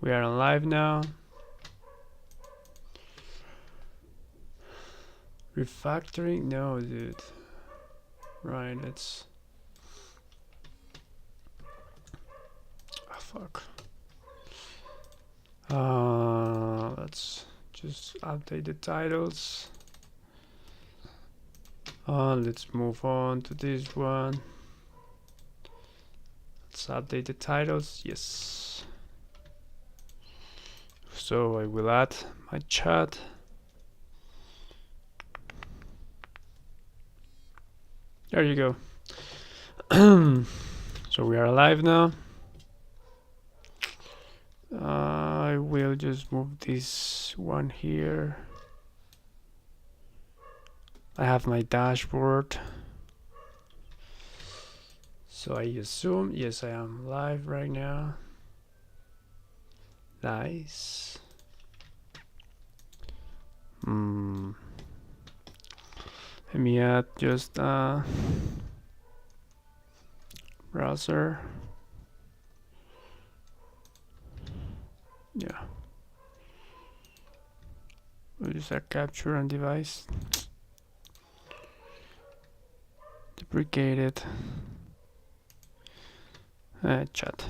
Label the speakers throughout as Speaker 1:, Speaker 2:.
Speaker 1: We are on live now. Refactoring? No, dude. Right, let's... Oh, fuck. Let's just update the titles. Let's move on to this one. Let's update the titles. Yes. So I will add my chat. There you go. So we are live now. I will just move this one here. I have my dashboard. So I assume, yes, I am live right now. Nice. Let me add just browser. Yeah. We'll use a capture on device. Deprecated. Chat.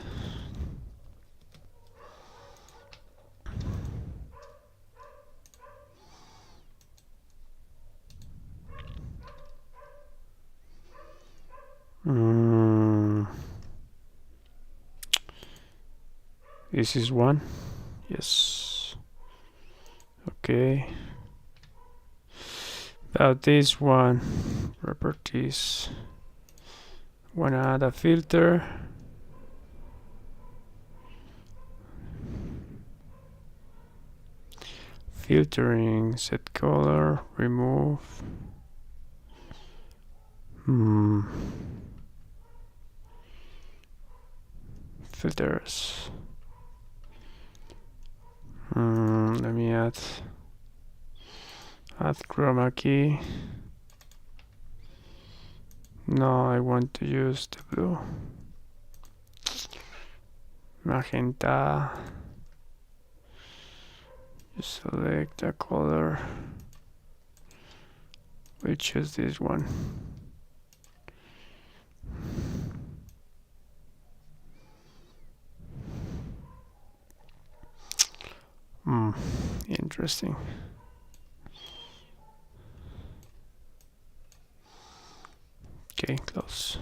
Speaker 1: This is one. Yes. Okay. About this one, properties. Wanna add a filter. Filtering, set color, remove. Filters. Let me add chroma key. No, I want to use the blue. Magenta. Just select a color. We'll choose this one. Interesting. Okay, close.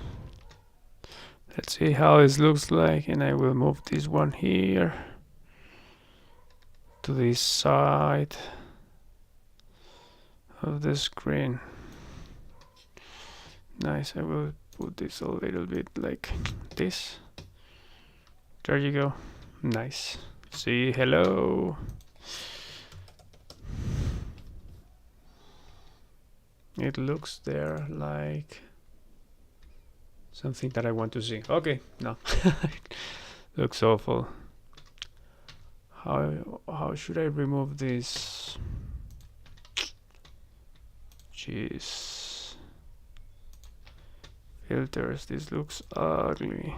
Speaker 1: Let's see how it looks like, and I will move this one here to this side of the screen. Nice. I will put this a little bit like this. There you go. Nice. See, hello. It looks there like something that I want to see. Okay, no. Looks awful. How should I remove this? Jeez. Filters, this looks ugly.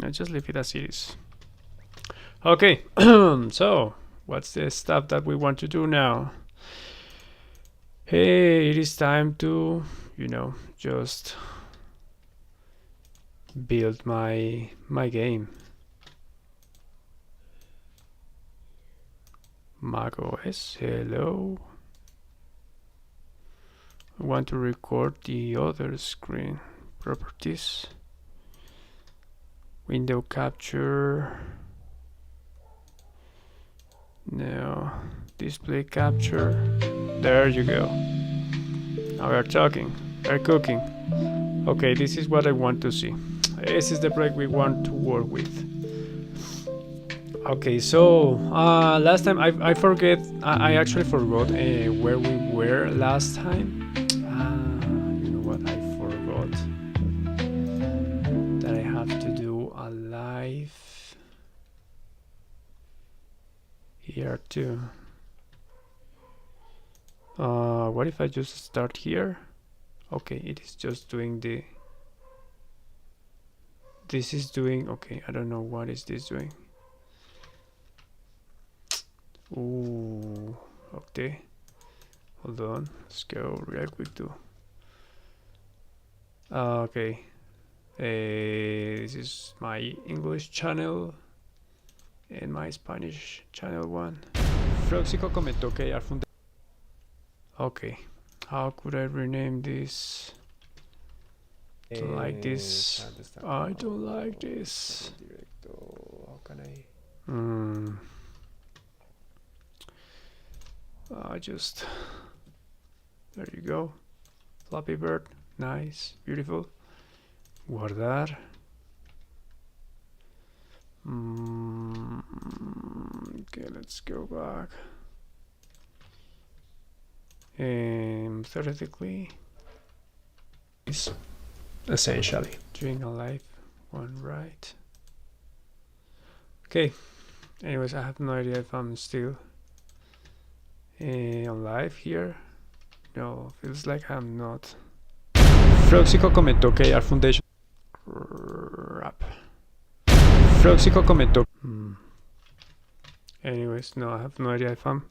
Speaker 1: I just leave it as it is. Okay, so what's the stuff that we want to do now? Hey, it is time to, just build my game. macOS, hello. I want to record the other screen. Properties. Window capture. No. Display capture. There you go. Now we are talking. We're cooking. Okay, this is what I want to see. This is the project we want to work with. Okay, so last time I forget. I actually forgot where we were last time. You know what? I forgot that I have to do a live here too. What if I just start here? Okay, it is just doing the this is doing okay. I don't know what is this doing. Ooh, okay. Hold on. Let's go real quick too. Okay. This is my English channel and my Spanish channel one. Froxico comentó que ya fundé. Okay. How could I rename this? Don't like this. I don't like this.
Speaker 2: How can I?
Speaker 1: Just there you go. Flappy bird. Nice. Beautiful. Guardar. Okay, let's go back. And theoretically, is essentially doing a live one, right? Okay. Anyways, I have no idea if I'm still on live here. No, feels like I'm not. Froxico comentó que AR Foundation. Crap. Froxico comentó. Anyways, no, I have no idea if I'm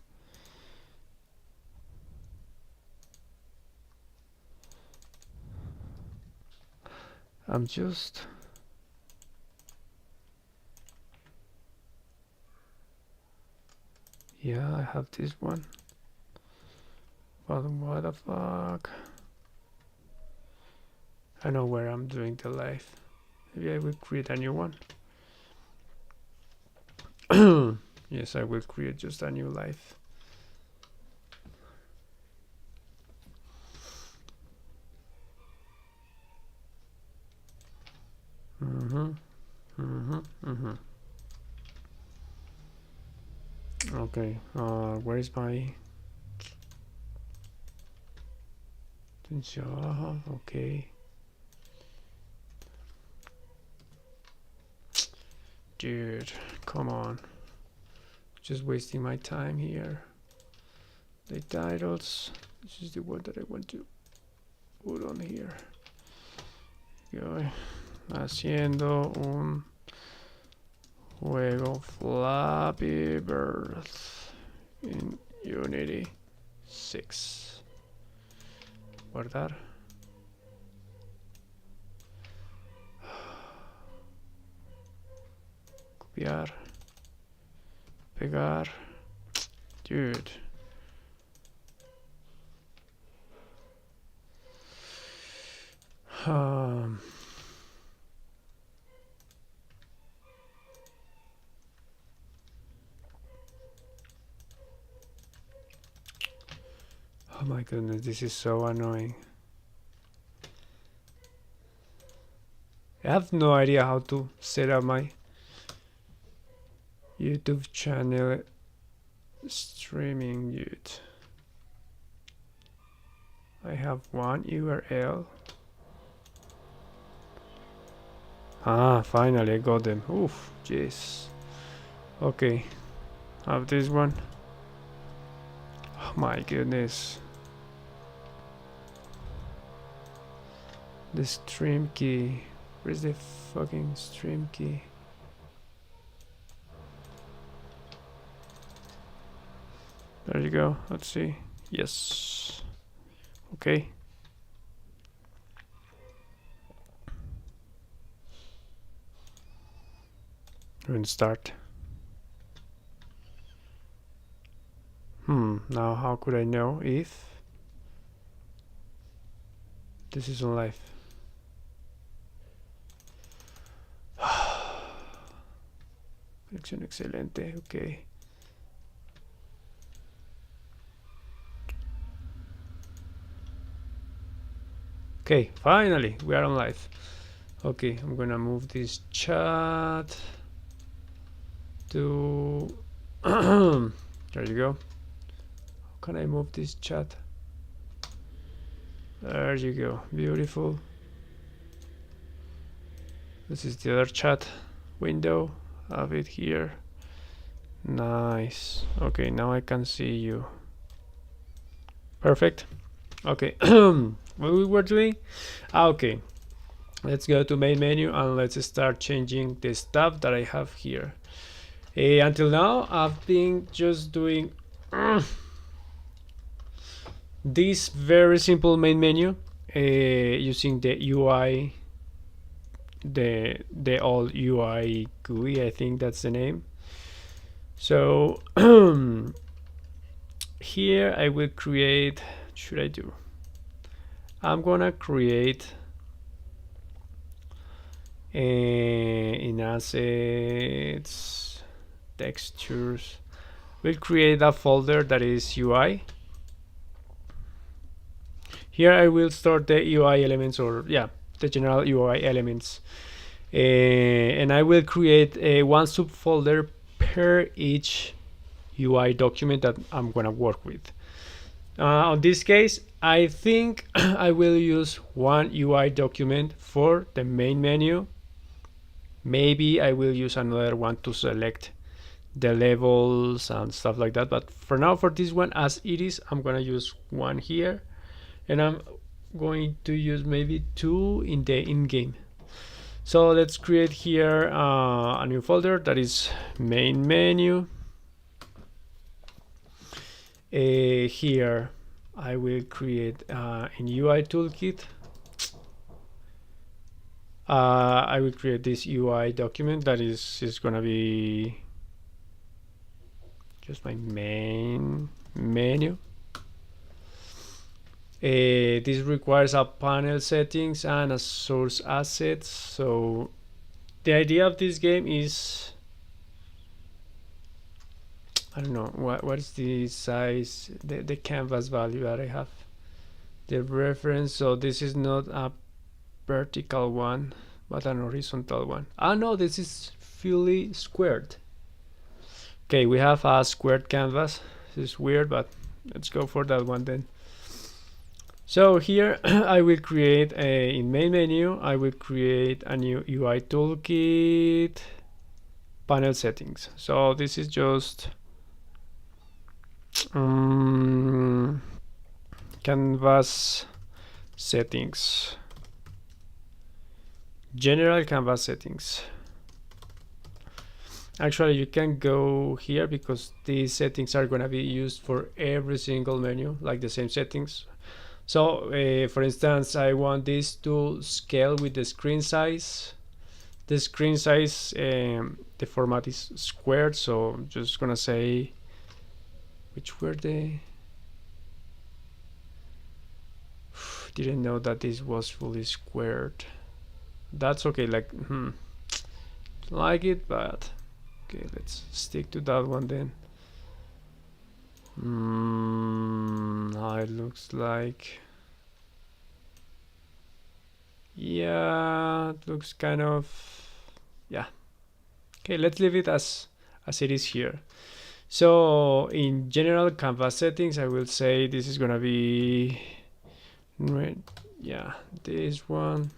Speaker 1: just. Yeah, I have this one. But what the fuck? I know where I'm doing the live. Maybe I will create a new one. Yes, I will create just a new live. Okay, where is my okay. Dude, come on. Just wasting my time here. The titles. This is the one that I want to put on here. Go. Haciendo un juego Flappy Bird in Unity 6. Guardar. Copiar. Pegar. Dude. Oh my goodness, this is so annoying. I have no idea how to set up my YouTube channel streaming dude. I have one URL. Finally I got them. Oof, jeez. Okay, have this one. Oh my goodness. The stream key. Where's the fucking stream key? There you go. Let's see. Yes. Okay. We're gonna start. Now how could I know if this is on live? Conexión excelente, okay. Okay, finally we are on live. Okay, I'm gonna move this chat to there you go. How can I move this chat? There you go, beautiful. This is the other chat window. Have it here. Nice. Okay, now I can see you. Perfect. Okay. What we were doing? Okay. Let's go to main menu and let's start changing the stuff that I have here. Until now I've been just doing this very simple main menu using the UI, the old UI GUI, I think that's the name. So here I will create, what should I do? I'm gonna create in assets, textures, we'll create a folder that is UI. Here I will store the UI elements, or the general UI elements, and I will create one subfolder per each UI document that I'm gonna work with. On this case, I think I will use one UI document for the main menu. Maybe I will use another one to select the levels and stuff like that, but for now, for this one as it is, I'm gonna use one here, and I'm going to use maybe two in the in-game. So let's create here a new folder that is main menu. Here I will create in UI toolkit. I will create this UI document that is gonna be just my main menu. This requires a panel settings and a source assets. So the idea of this game is, I don't know what is the size, the canvas value that I have, the reference. So this is not a vertical one but an horizontal one. No, this is fully squared. Okay, we have a squared canvas. This is weird, but let's go for that one then. So here I will create in main menu, I will create a new UI toolkit, panel settings. So this is just canvas settings, general canvas settings. Actually, you can go here because these settings are going to be used for every single menu, like the same settings. So for instance, I want this to scale with the screen size. The screen size, the format is squared, so I'm just gonna say, which were the, didn't know that this was fully squared. That's okay, like it, but okay, let's stick to that one then. How it looks like. Yeah, it looks kind of, yeah. Okay, let's leave it as it is here. So in general canvas settings, I will say this is gonna be red. Yeah, this one,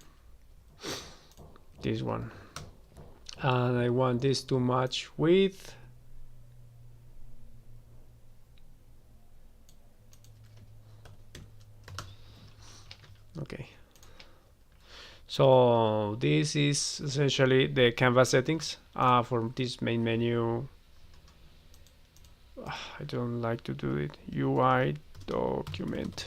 Speaker 1: and I want this to match with okay. So this is essentially the canvas settings for this main menu. I don't like to do it. UI document.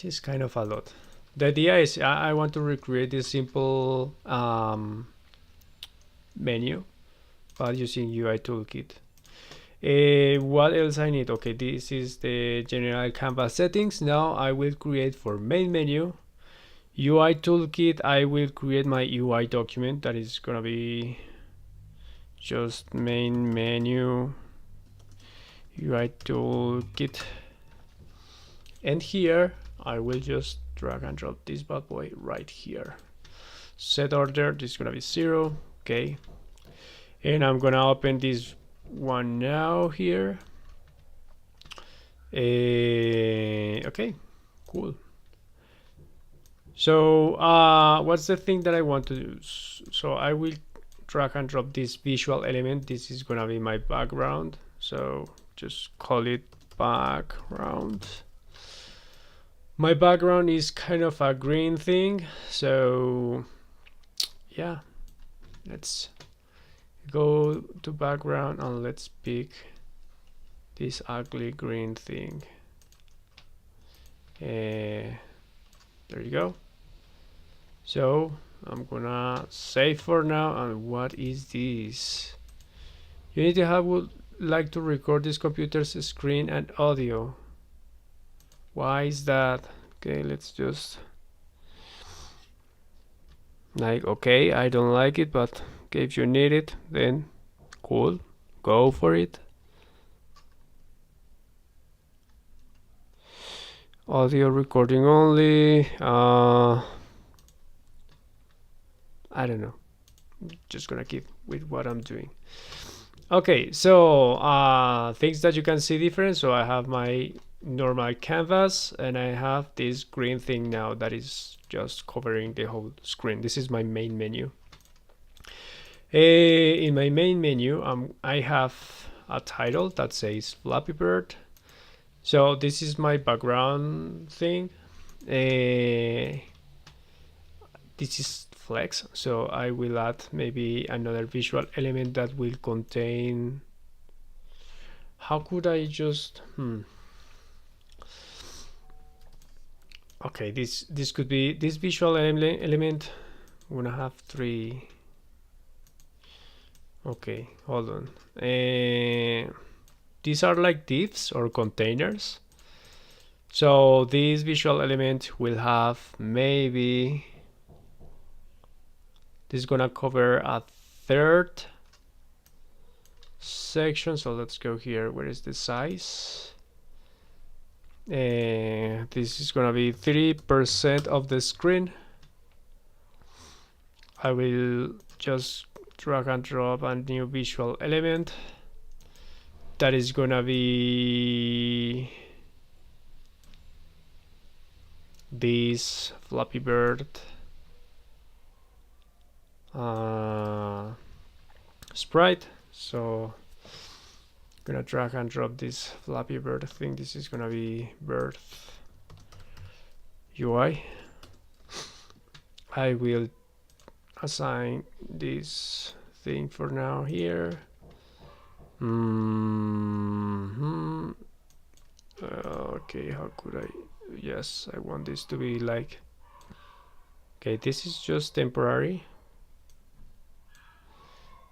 Speaker 1: It's kind of a lot. The idea is I want to recreate this simple menu, but using UI toolkit. What else I need? Okay, this is the general canvas settings. Now I will create for main menu UI toolkit. I will create my UI document that is gonna be just main menu UI toolkit, and here I will just drag and drop this bad boy right here. Set order, this is gonna be 0. Okay, and I'm gonna open this one now here. Okay, cool. So what's the thing that I want to do? So I will drag and drop this visual element. This is gonna be my background, so just call it background. My background is kind of a green thing, so yeah, let's go to background and let's pick this ugly green thing. There you go. So I'm gonna save for now. And what is this? Unity Hub would like to record this computer's screen and audio. Why is that? Okay, let's just like, okay, I don't like it, but okay, if you need it, then cool, go for it. Audio recording only. I don't know. Just gonna keep with what I'm doing. Okay, so things that you can see different. So I have my normal canvas and I have this green thing now that is just covering the whole screen. This is my main menu. In my main menu, I have a title that says Flappy Bird. So this is my background thing. This is flex, so I will add maybe another visual element that will contain. How could I just okay, this could be this visual element. I'm gonna have 3. Okay, hold on. These are like divs or containers. So this visual element will have maybe this is gonna cover a third section. So let's go here. Where is the size? This is gonna be 3% of the screen. I will just drag and drop a new visual element that is gonna be this Flappy Bird sprite. So I'm gonna drag and drop this Flappy Bird thing. This is gonna be bird UI. I will assign this thing for now here. Okay, how could I? Yes, I want this to be like. Okay, this is just temporary.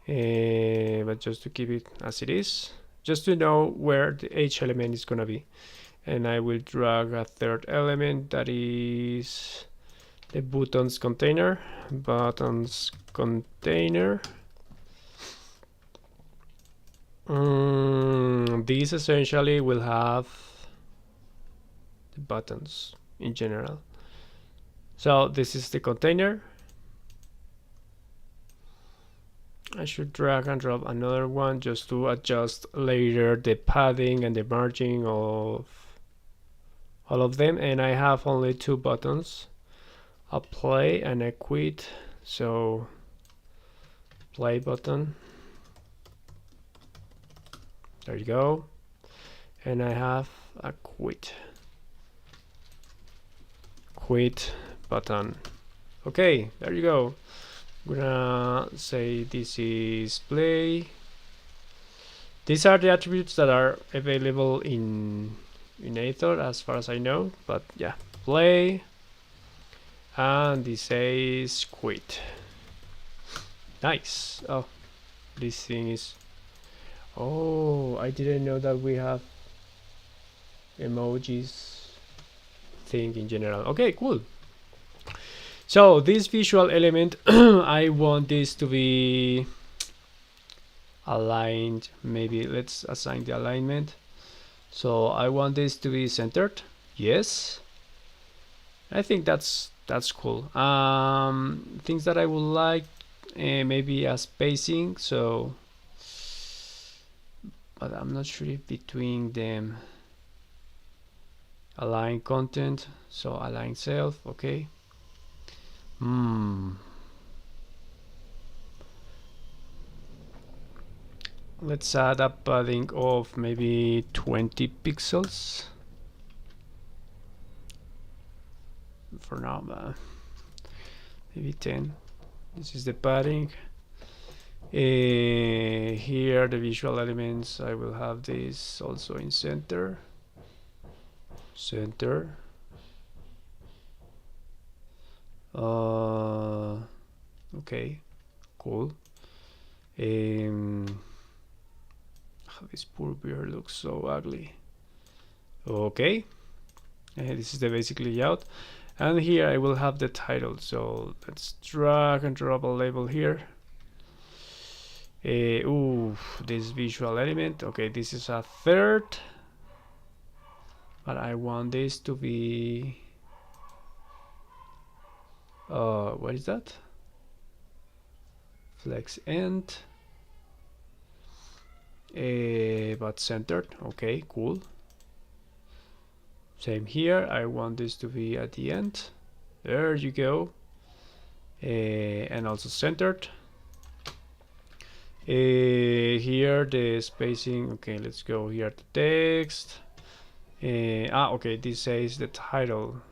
Speaker 1: But just to keep it as it is, just to know where the H element is gonna be. And I will drag a third element that is the buttons container. Buttons container. These essentially will have the buttons in general. So this is the container. I should drag and drop another one just to adjust later the padding and the margin of all of them. And I have only 2 buttons, a play and a quit. So play button, there you go. And I have a quit button. Okay, there you go. I'm gonna say this is play. These are the attributes that are available in Aether as far as I know, but yeah, play, and this says quit. Nice. Oh, this thing is, oh, I didn't know that we have emojis thing in general. Okay, cool. So this visual element, I want this to be aligned. Maybe let's assign the alignment. So I want this to be centered. Yes, I think that's cool. Things that I would like, maybe a spacing. So, but I'm not sure if between them. Align content. So align self. Okay. Let's add a padding of maybe 20 pixels. for now, maybe 10. This is the padding. Here the visual elements, I will have this also in center. Okay, cool. This poor bear looks so ugly. Okay, this is the basic layout, and here I will have the title. So let's drag and drop a label here. This visual element. Okay, this is a third, but I want this to be what is that? Flex end, but centered. Okay, cool. Same here, I want this to be at the end. There you go. And also centered. Here the spacing. Okay, let's go here to text. Okay, this says the title,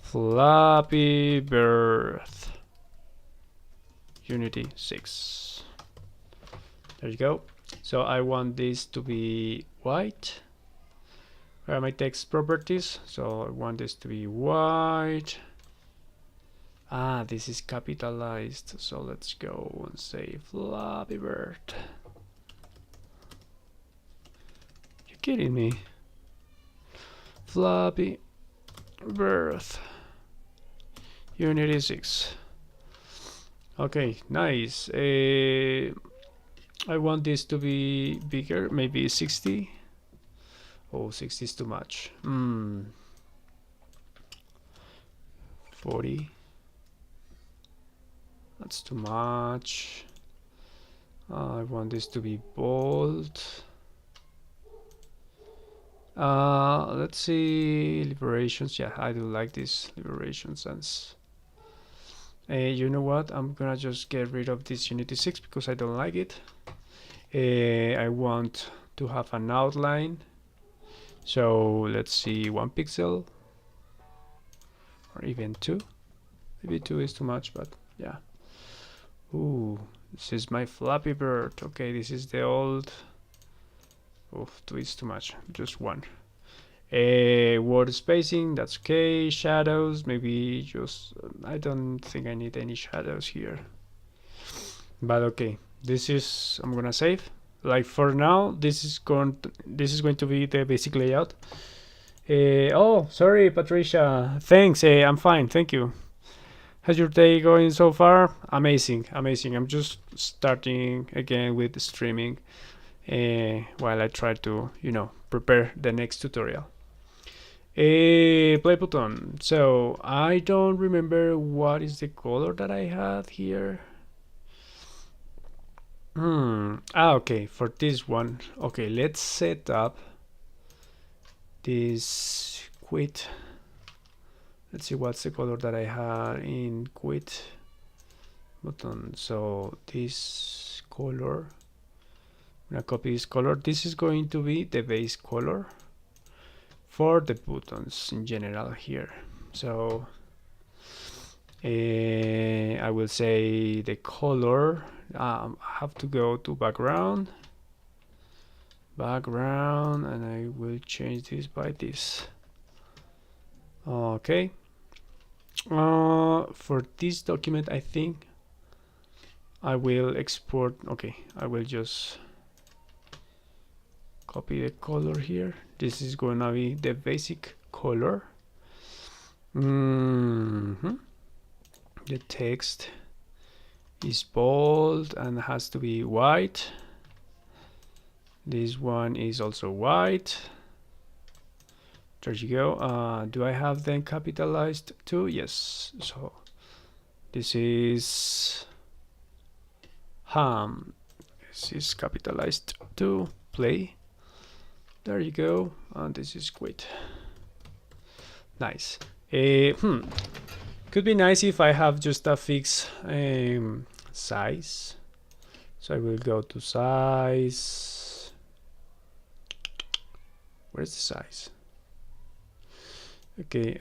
Speaker 1: Flappy Birth Unity 6. There you go. So I want this to be white. Where are my text properties? So I want this to be white. This is capitalized. So let's go and say Flappy Bird. You kidding me? Flappy Birth Unity 6. Okay, nice. I want this to be bigger, maybe 60. Oh, 60 is too much. 40. That's too much. I want this to be bold. Let's see, liberations. Yeah, I do like this liberation sense. You know what? I'm gonna just get rid of this Unity 6 because I don't like it. I want to have an outline. So let's see, 1 pixel or even 2. Maybe 2 is too much, but yeah. Ooh, this is my Flappy Bird. Okay, this is the old. Oh, 2 is too much. Just 1. Word spacing, that's okay. Shadows, maybe just. I don't think I need any shadows here. But okay, this is. I'm gonna save. Like for now, this is going to be the basic layout. Oh, sorry, Patricia. Thanks. I'm fine. Thank you. How's your day going so far? Amazing, amazing. I'm just starting again with streaming while I try to, prepare the next tutorial. Play button. So I don't remember what is the color that I had here. Okay, for this one. Okay, let's set up this quit. Let's see what's the color that I had in quit button. So this color, I'm gonna copy this color. This is going to be the base color for the buttons in general here. So I will say the color. I have to go to background, and I will change this by this. Okay. For this document, I think I will export. Okay, I will just copy the color here. This is gonna be the basic color. The text is bold and has to be white. This one is also white. There you go. Do I have them capitalized too? Yes. So this is this is capitalized too. Play. There you go. And this is quit. Nice. Could be nice if I have just a fixed size. So I will go to size. Where's the size? Okay,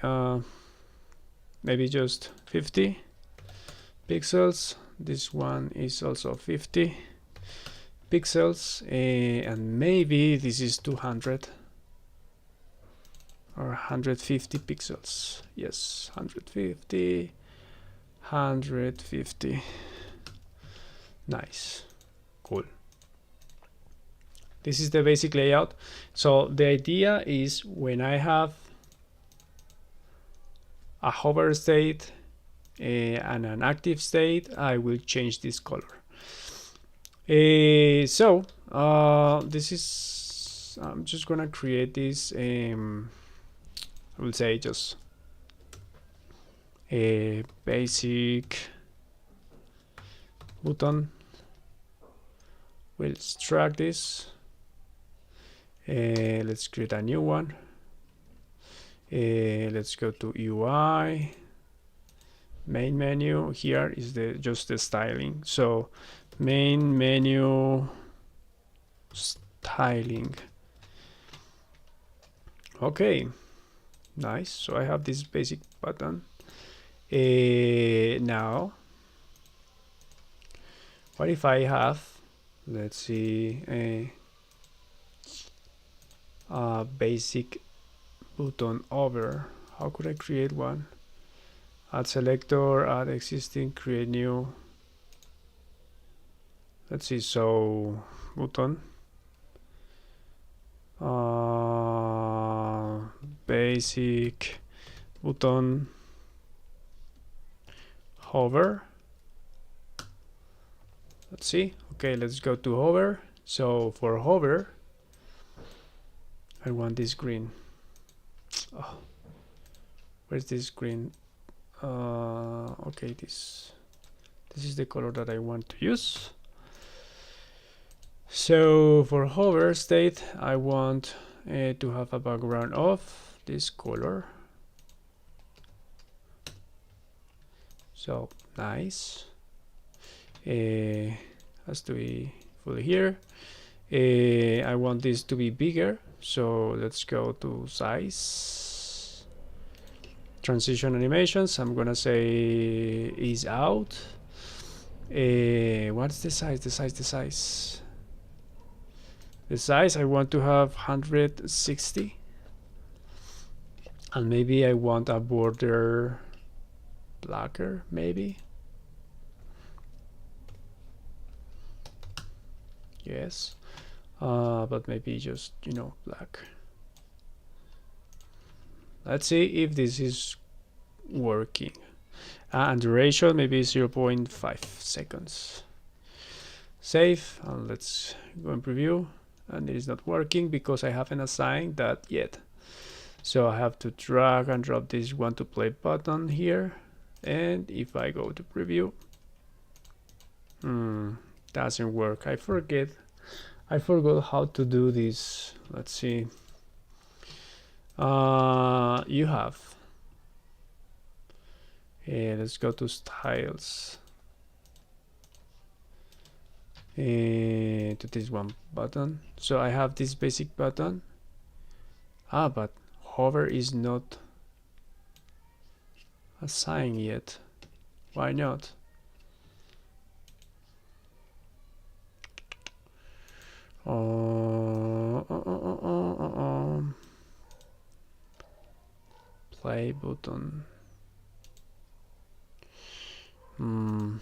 Speaker 1: maybe just 50 pixels. This one is also 50 pixels, and maybe this is 200 or 150 pixels. Yes, 150. Nice, cool. This is the basic layout. So the idea is when I have a hover state and an active state, I will change this color. This is, I'm just gonna create this, I will say just a basic button. We'll extract this. Let's create a new one. Let's go to UI, main menu. Here is just the styling. So main menu styling. Okay, nice. So I have this basic button. Now, what if I have, let's see, a basic button over? How could I create one? Add selector, add existing, create new. Let's see, so button, basic button hover. Let's see. Okay, let's go to hover. So for hover, I want this green. Oh, where's this green? Okay, this is the color that I want to use. So for hover state, I want to have a background of this color. So nice. Has to be fully here. I want this to be bigger, so let's go to size, transition animations. I'm gonna say is out. What's the size? The size I want to have 160, and maybe I want a border blacker, maybe. Yes, but maybe just, you know, black. Let's see if this is working. And duration maybe 0.5 seconds. Save, and let's go and preview. And it is not working because I haven't assigned that yet. So I have to drag and drop this want to play button here. And if I go to preview, doesn't work. I forgot how to do this. Let's see. You have. Let's go to styles. To this one button. So I have this basic button. But hover is not assigned yet. Why not? Play button. You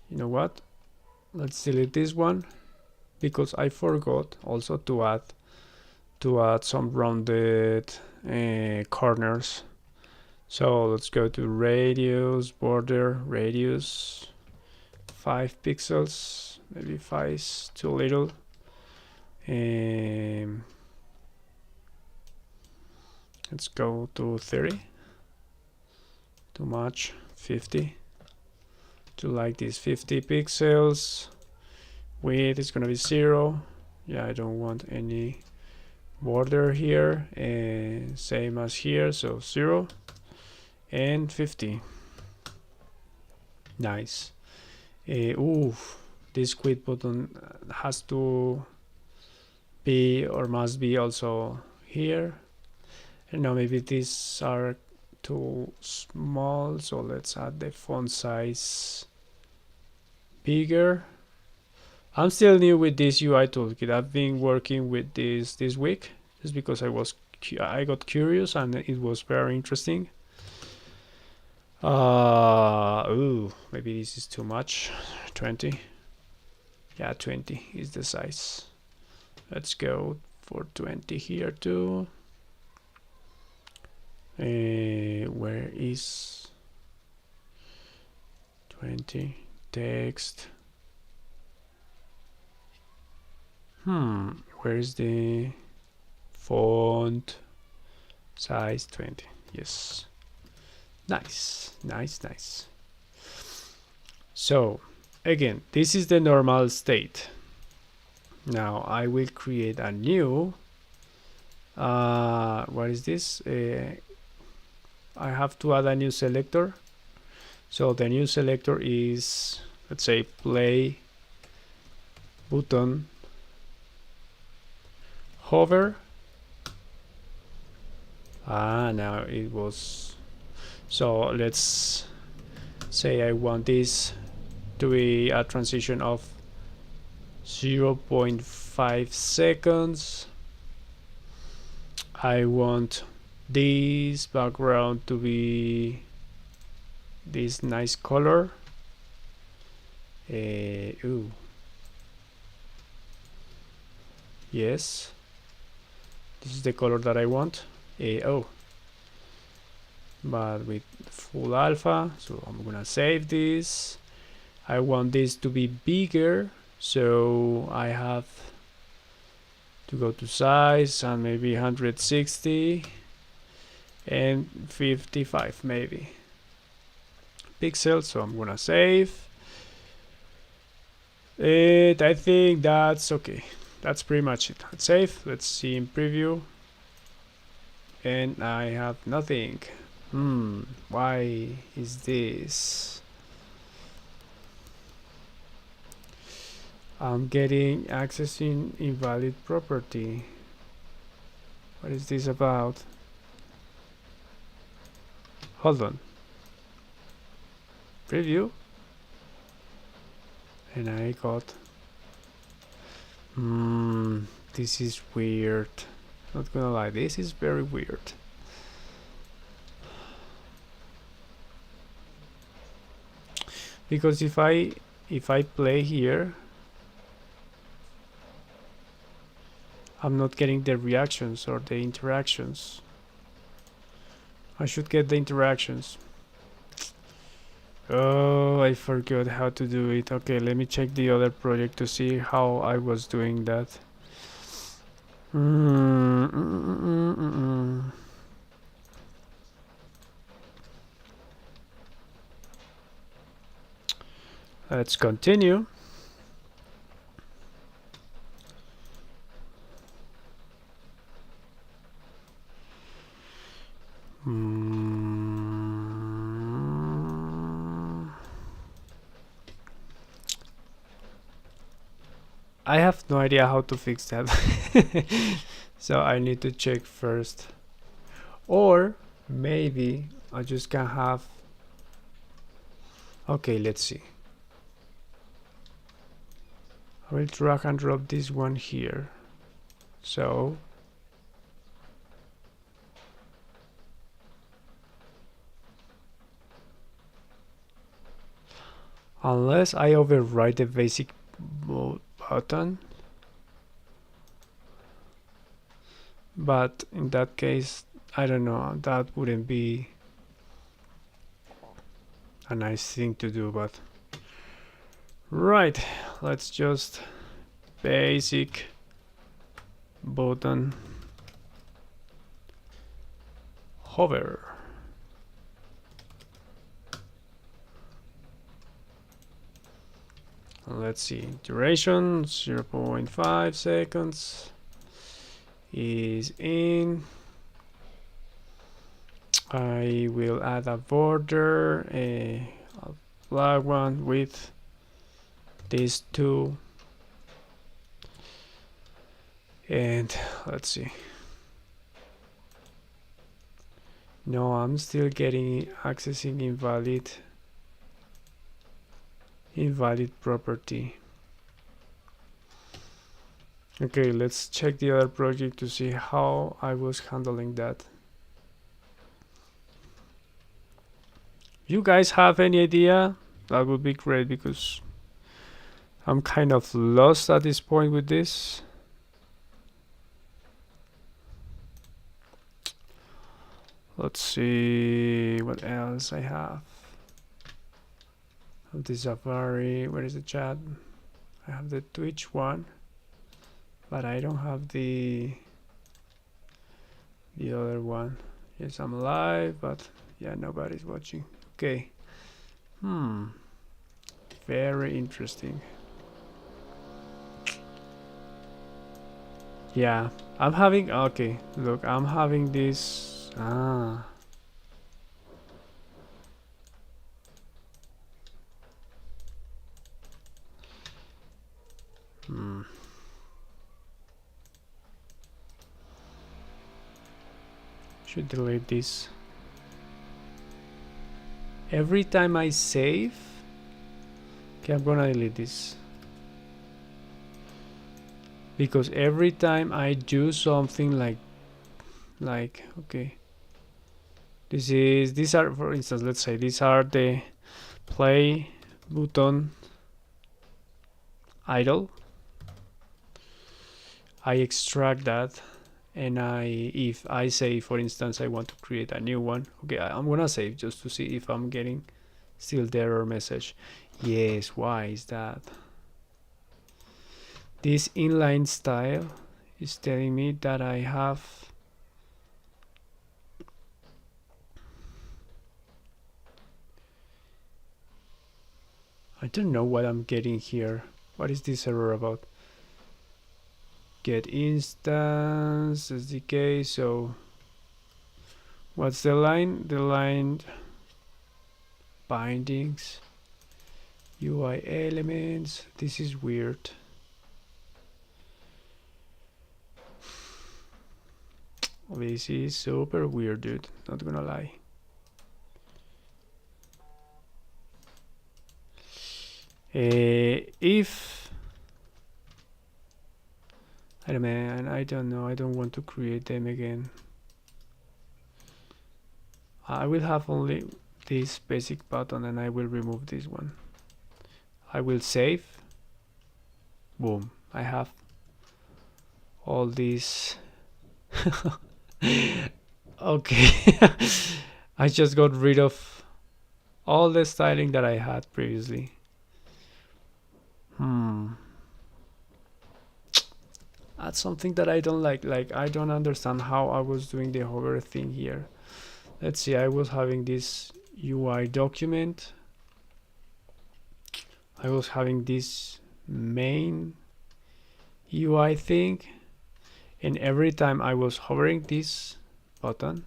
Speaker 1: know what? Let's delete this one because I forgot also to add some rounded corners. So let's go to radius, border, radius, 5 pixels. Maybe 5 is too little. Let's go to 30. Too much. 50. To like this 50 pixels. Width is gonna be 0. Yeah, I don't want any border here. Same as here, so 0 and 50. Nice. This quit button has to be or must be also here. No, maybe these are too small, so let's add the font size bigger. I'm still new with this UI toolkit. I've been working with this week just because I got curious and it was very interesting. Ooh, maybe this is too much. 20. Yeah, 20 is the size. Let's go for 20 here too. Where is 20 text? Where is the font size? 20. Yes. Nice. So again, this is the normal state. Now I will create a new what is this? I have to add a new selector. So the new selector is, let's say, play button hover. Now it was. So let's say I want this to be a transition of 0.5 seconds. I want this background to be this nice color. Ooh. Yes. This is the color that I want. But with full alpha. So I'm gonna save this. I want this to be bigger, so I have to go to size and maybe 160 and 55 maybe pixels. So I'm gonna save it. I think that's okay. That's pretty much it. Let's save. Let's see in preview, and I have nothing. Why is this? I'm getting accessing invalid property. What is this about? Hold on. Preview. And I got. This is weird. Not gonna lie, this is very weird. Because if I play here, I'm not getting the reactions or the interactions. I should get the interactions. Oh, I forgot how to do it. Okay, let me check the other project to see how I was doing that. Let's continue. I have no idea how to fix that. So I need to check first. Or maybe I just can have. Okay, let's see. I will drag and drop this one here. So unless I override the basic button, but in that case, I don't know, that wouldn't be a nice thing to do, but right, let's just basic button hover. Let's see, duration 0.5 seconds is in. I will add a border, a black one with these two, and let's see. No, I'm still getting accessing invalid property. Okay, let's check the other project to see how I was handling that. You guys have any idea? That would be great because I'm kind of lost at this point with this. Let's see what else I have. The Safari, where is the chat? I have the Twitch one, but I don't have the other one. Yes, I'm live, but yeah, nobody's watching. Okay. Very interesting. Yeah, I'm having, okay, look, I'm having this, should delete this. Every time I save, okay, I'm gonna delete this. Because every time I do something like, okay, these are, for instance, let's say these are the play button idle. I extract that, and if I say, for instance, I want to create a new one, okay, I'm gonna save just to see if I'm getting still the error message. Yes, why is that? This inline style is telling me that I have I don't know what I'm getting here. What is this error about? Get instance SDK. So what's the line? The line bindings UI elements. This is weird. This is super weird, dude. Not gonna lie. If I don't know. I don't want to create them again. I will have only this basic button, and I will remove this one. I will save. Boom. I have all these. Okay. I just got rid of all the styling that I had previously. That's something that I don't like. Like, I don't understand how I was doing the hover thing here. Let's see, I was having this UI document. I was having this main UI thing. And every time I was hovering this button,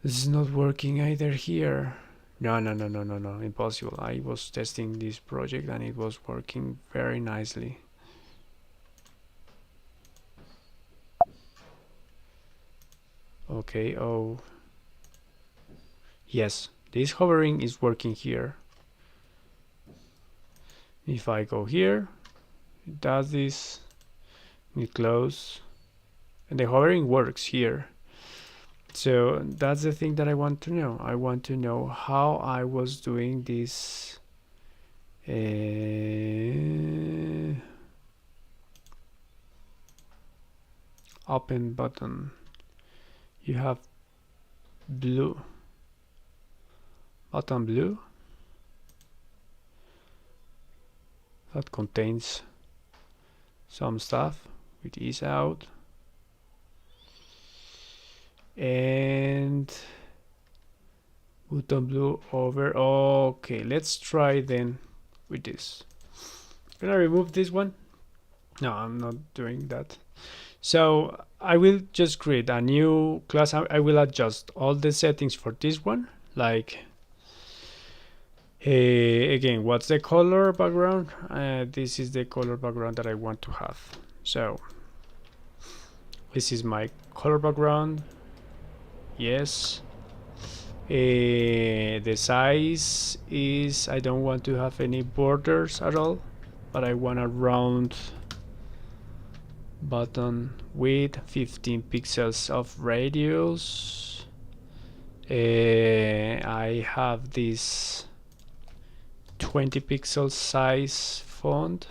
Speaker 1: this is not working either here. No, impossible. I was testing this project and it was working very nicely. Okay, oh. Yes, this hovering is working here. If I go here, it does this, it close, and the hovering works here. So that's the thing that I want to know. I want to know how I was doing this. Open button. You have blue. Button blue. That contains some stuff with is out. And button blue over. Okay, let's try then with this. Can I remove this one? No, I'm not doing that. So I will just create a new class. I will adjust all the settings for this one. Like, again, what's the color background? This is the color background that I want to have. So This is my color background. Yes. The size is, I don't want to have any borders at all, but I want a round button with 15 pixels of radius. I have this 20 pixel size font,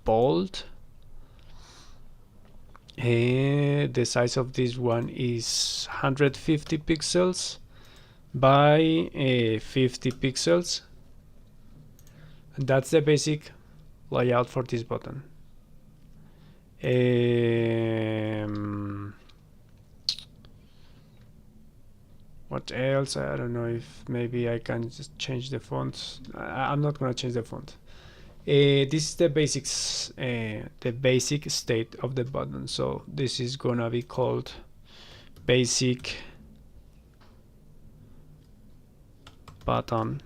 Speaker 1: bold. The size of this one is 150 pixels by 50 pixels, and that's the basic layout for this button. What else? I don't know if maybe I can just change the font. I'm not gonna change the font. This is the basics, the basic state of the button. So this is gonna be called basic button,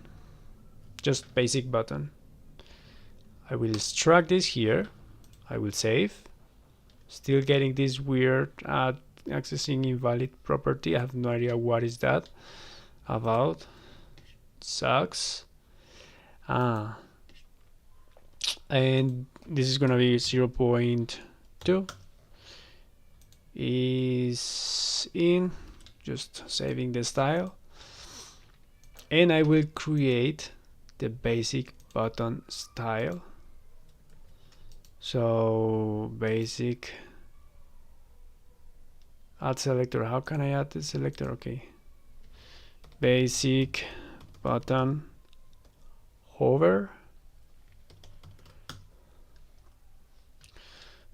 Speaker 1: just basic button. I will extract this here. I will save. Still getting this weird accessing invalid property. I have no idea what is that about. Sucks. And this is gonna be 0.2 is in, just saving the style, and I will create the basic button style. So basic add selector. How can I add the selector? Okay, basic button hover.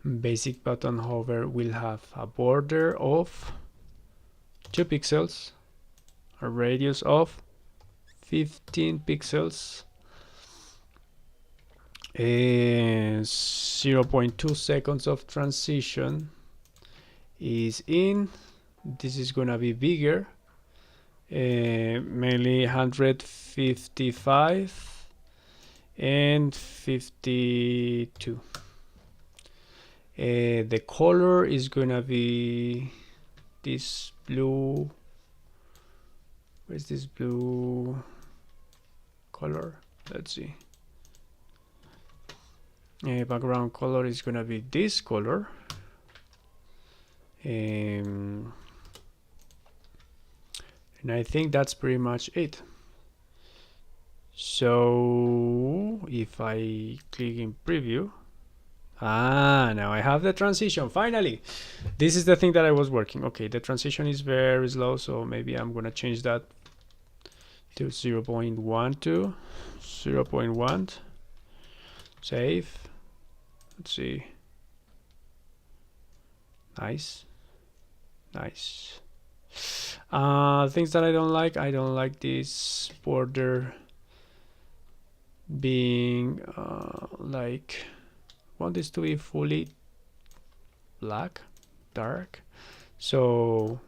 Speaker 1: Basic button hover will have a border of 2 pixels, a radius of 15 pixels, and 0.2 seconds of transition is in. This is gonna be bigger, mainly 155 and 52. The color is gonna be this blue. Where's this blue color? Let's see. Background color is gonna be this color. And I think that's pretty much it. So if I click in preview, now I have the transition finally. This is the thing that I was working. Okay, the transition is very slow, so maybe I'm gonna change that to 0.1 to 0.1. Save. Let's see. Nice. Things that I don't like this border being like, want this to be fully black, dark. So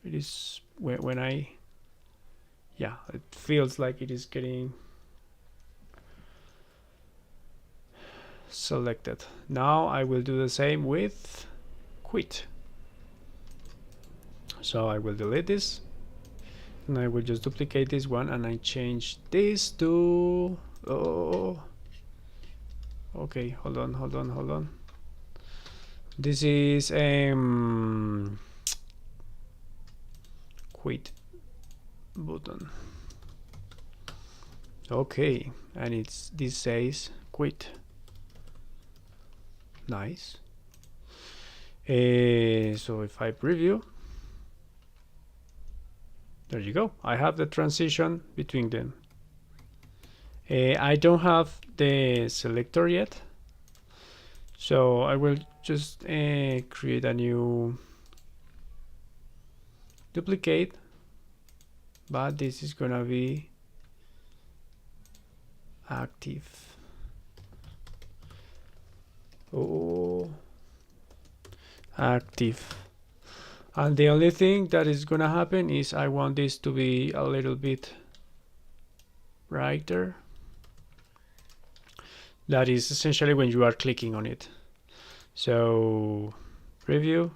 Speaker 1: it is when I, yeah, it feels like it is getting selected. Now I will do the same with quit. So I will delete this, and I will just duplicate this one, and I change this to, okay, hold on. This is quit button. Okay, and this says quit. Nice. So if I preview, there you go. I have the transition between them. I don't have the selector yet, so I will just create a new duplicate, but this is gonna be active. Active. And the only thing that is gonna happen is I want this to be a little bit brighter. That is essentially when you are clicking on it. So preview.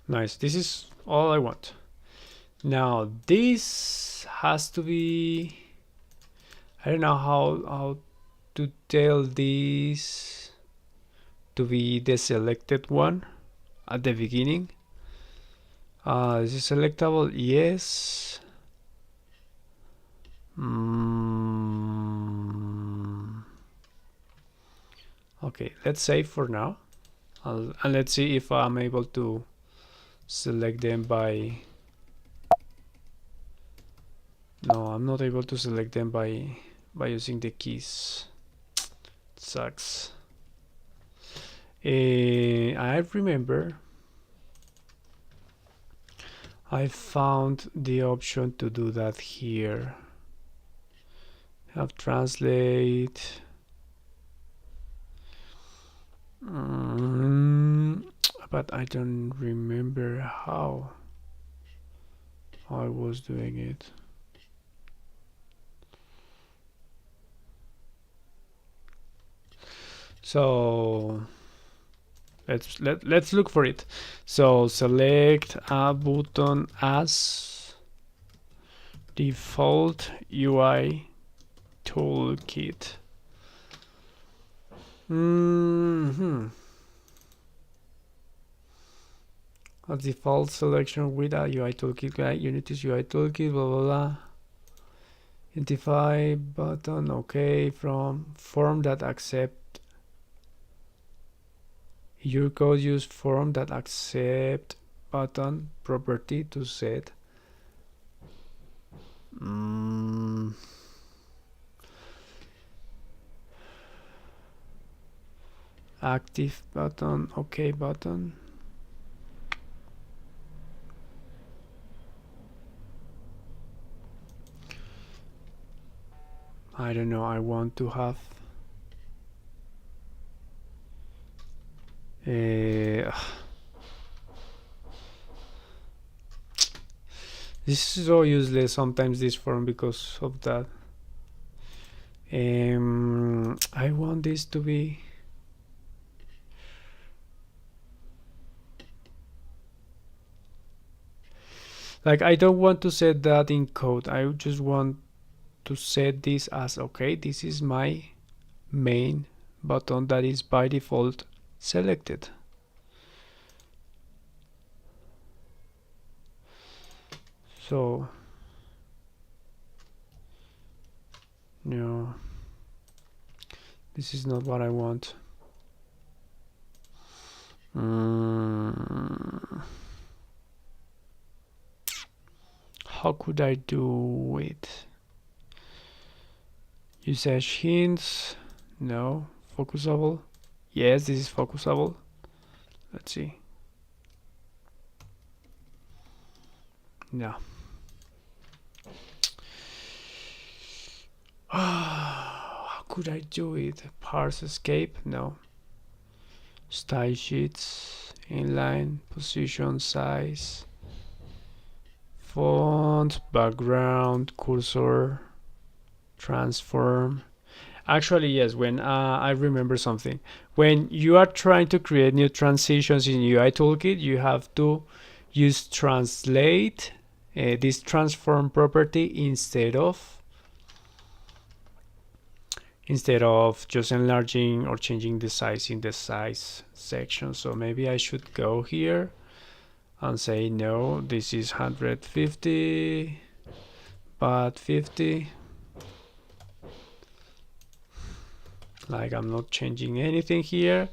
Speaker 1: Nice. This is all I want. Now this has to be, I don't know how to tell this to be the selected one at the beginning. Is it selectable? Yes. Okay, let's save for now. And let's see if I'm able to select them by... No, I'm not able to select them by using the keys. It sucks. I remember I found the option to do that here. Have translate. But I don't remember how I was doing it. So let's look for it. So select a button as default UI toolkit. A default selection with a UI toolkit, like Unity's UI toolkit, blah blah blah. Identify button, okay, from form that accept. Your code use form that accept button property to set. Active button, okay button. I don't know, I want to have this is so useless sometimes, this form, because of that. I want this to be like, I don't want to set that in code. I just want to set this as, okay, this is my main button that is by default selected. So no, this is not what I want. How could I do it? Usage hints, no. Focusable, yes, this is focusable. Let's see. No. How could I do it? Parse escape, no. Style sheets, inline, position, size, font, background, cursor, transform. Actually, yes, when I remember something. When you are trying to create new transitions in UI Toolkit, you have to use translate, this transform property, instead of just enlarging or changing the size in the size section. So maybe I should go here and say, no, this is 150, but 50. Like, I'm not changing anything here,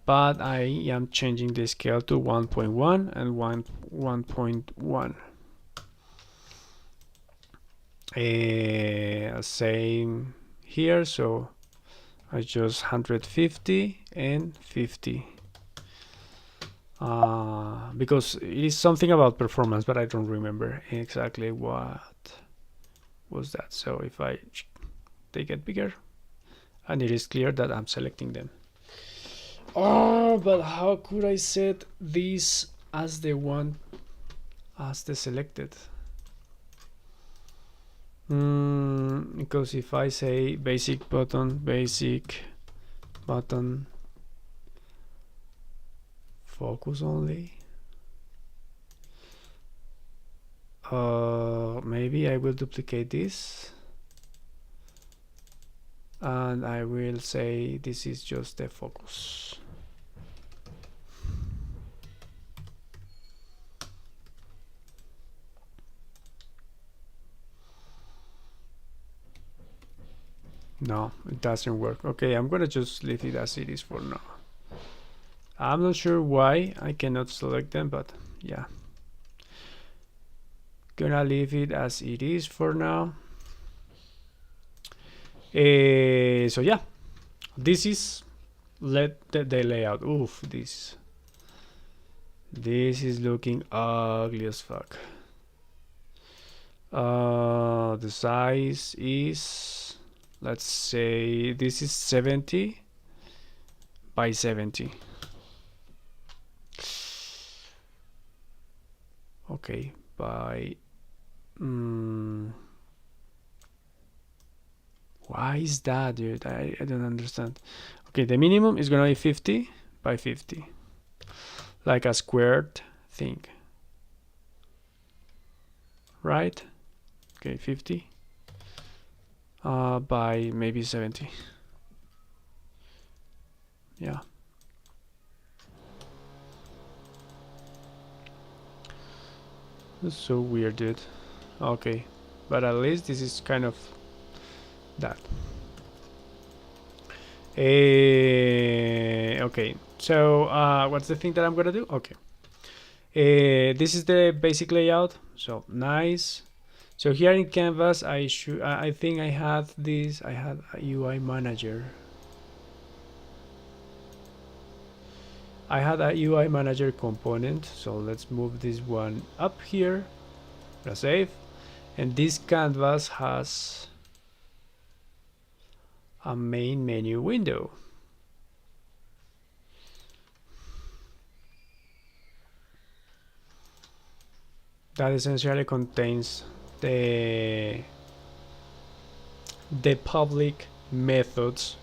Speaker 1: but I am changing the scale to 1.1 and 1.1. Same here, so I just 150 and 50. Because it is something about performance, but I don't remember exactly what was that. So if they get bigger, and it is clear that I'm selecting them. Oh, but how could I set this as the one, as the selected? Because if I say basic button focus only, maybe I will duplicate this and I will say this is just the focus. No, it doesn't work. Okay, I'm gonna just leave it as it is for now. I'm not sure why I cannot select them, but yeah, gonna leave it as it is for now. So yeah, this is the layout. Oof, this is looking ugly as fuck. The size is, let's say this is 70 by 70. Okay, by why is that, dude? I don't understand. Okay, the minimum is gonna be 50 by 50, like a squared thing, right? Okay, 50 by maybe 70. Yeah. That's so weird, dude. Okay, but at least this is kind of that. Okay, so what's the thing that I'm gonna do? Okay, this is the basic layout. So nice. So here in Canvas, I think I had this. I had a UI manager. I had a UI manager component. So let's move this one up here. Press save, and this canvas has a main menu window. That essentially contains the public methods.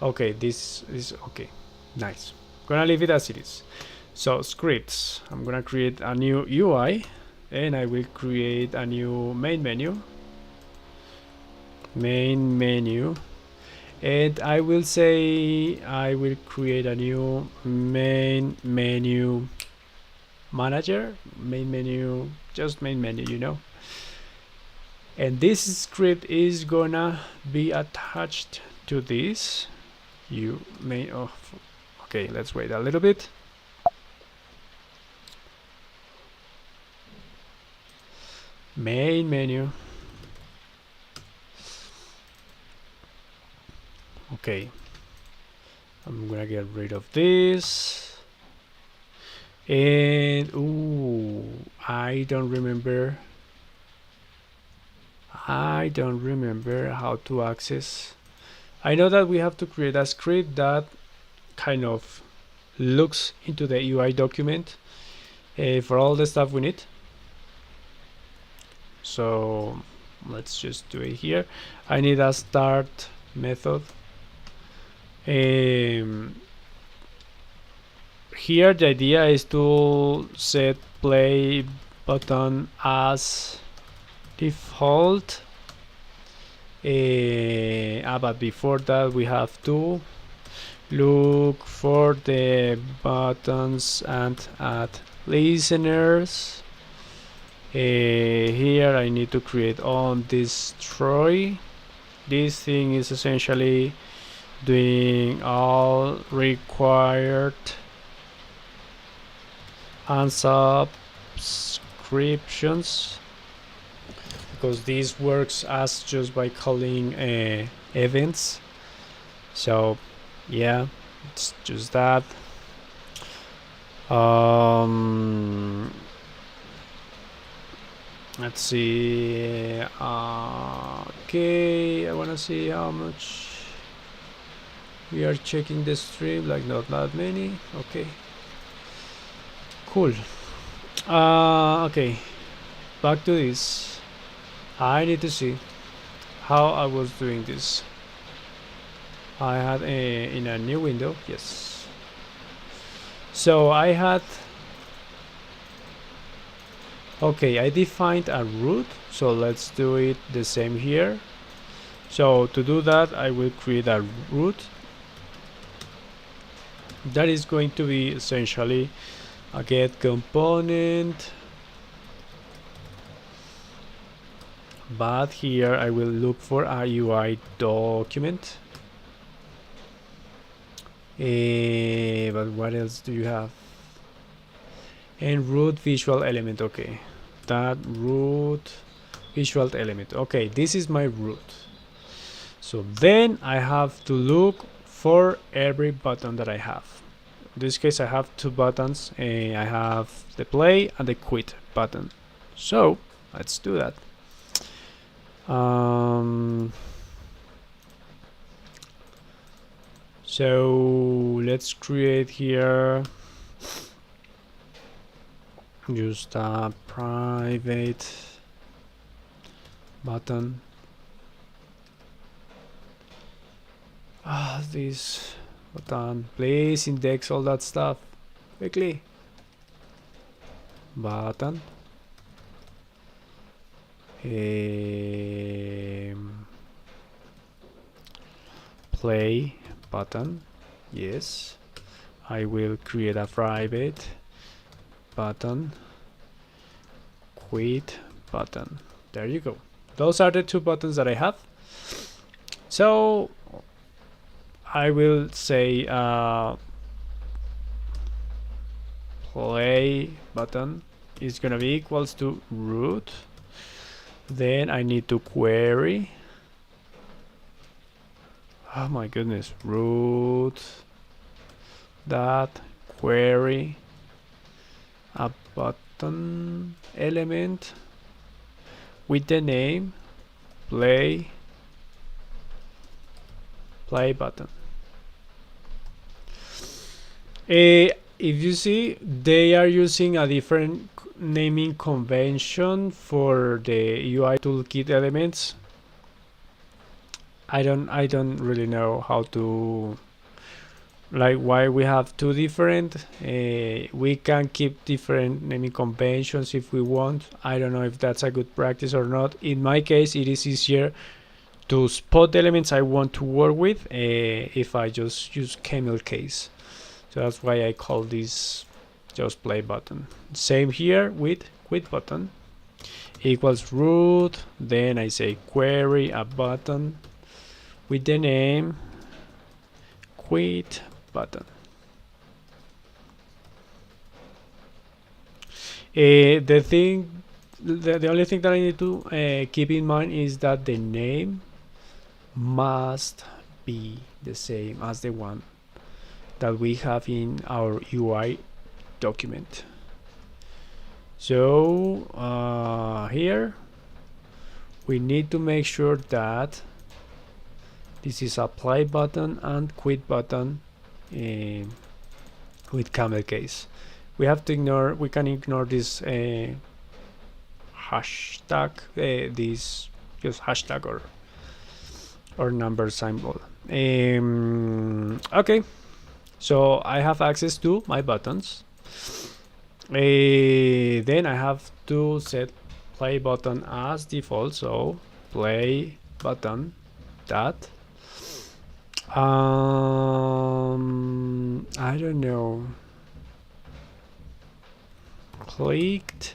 Speaker 1: Okay, this is okay. Nice. Gonna leave it as it is. So scripts. I'm gonna create a new UI, and I will create a new main menu. Main menu. And I will say I will create a new main menu manager, main menu, just main menu, you know. And this script is gonna be attached to this. You may, oh, okay, let's wait a little bit. Main menu. Okay, I'm gonna get rid of this. And ooh, I don't remember how to access. I know that we have to create a script that kind of looks into the UI document for all the stuff we need. So let's just do it here. I need a start method. Here the idea is to set play button as default, but before that we have to look for the buttons and add listeners. Here I need to create on destroy. This thing is essentially doing all required unsubscriptions, because this works as just by calling events. So yeah, it's just that. Let's see. Okay, I want to see how much we are checking the stream. Like not that many. Okay, cool. Okay, back to this. I need to see how I was doing this. I had in a new window, yes. So I had, okay, I defined a root, so let's do it the same here. So to do that, I will create a root that is going to be essentially a get component, but here I will look for a UI document. But what else do you have? And root visual element. Okay, that root visual element. Okay, this is my root. So then I have to look for every button that I have. In this case, I have two buttons. I have the play and the quit button. So let's do that. So let's create here just a private button. This button, please index all that stuff quickly. Button. Play button. Yes, I will create a private button, quit button. There you go. Those are the two buttons that I have. So I will say play button is gonna be equals to root. Then I need to query. Oh my goodness, root that query a button element with the name play button. If you see, they are using a different naming convention for the UI toolkit elements. I don't really know how to, like, why we have two different. We can keep different naming conventions if we want. I don't know if that's a good practice or not. In my case, it is easier to spot the elements I want to work with if I just use camel case. So that's why I call this just play button. Same here with quit button equals root. Then I say query a button with the name quit button. The only thing that I need to keep in mind is that the name must be the same as the one that we have in our UI document. So here we need to make sure that this is a play button and quit button with camel case. We have to ignore, we can ignore this hashtag, this just hashtag or number symbol. Okay, so I have access to my buttons. Then I have to set play button as default, so play button that I don't know, clicked.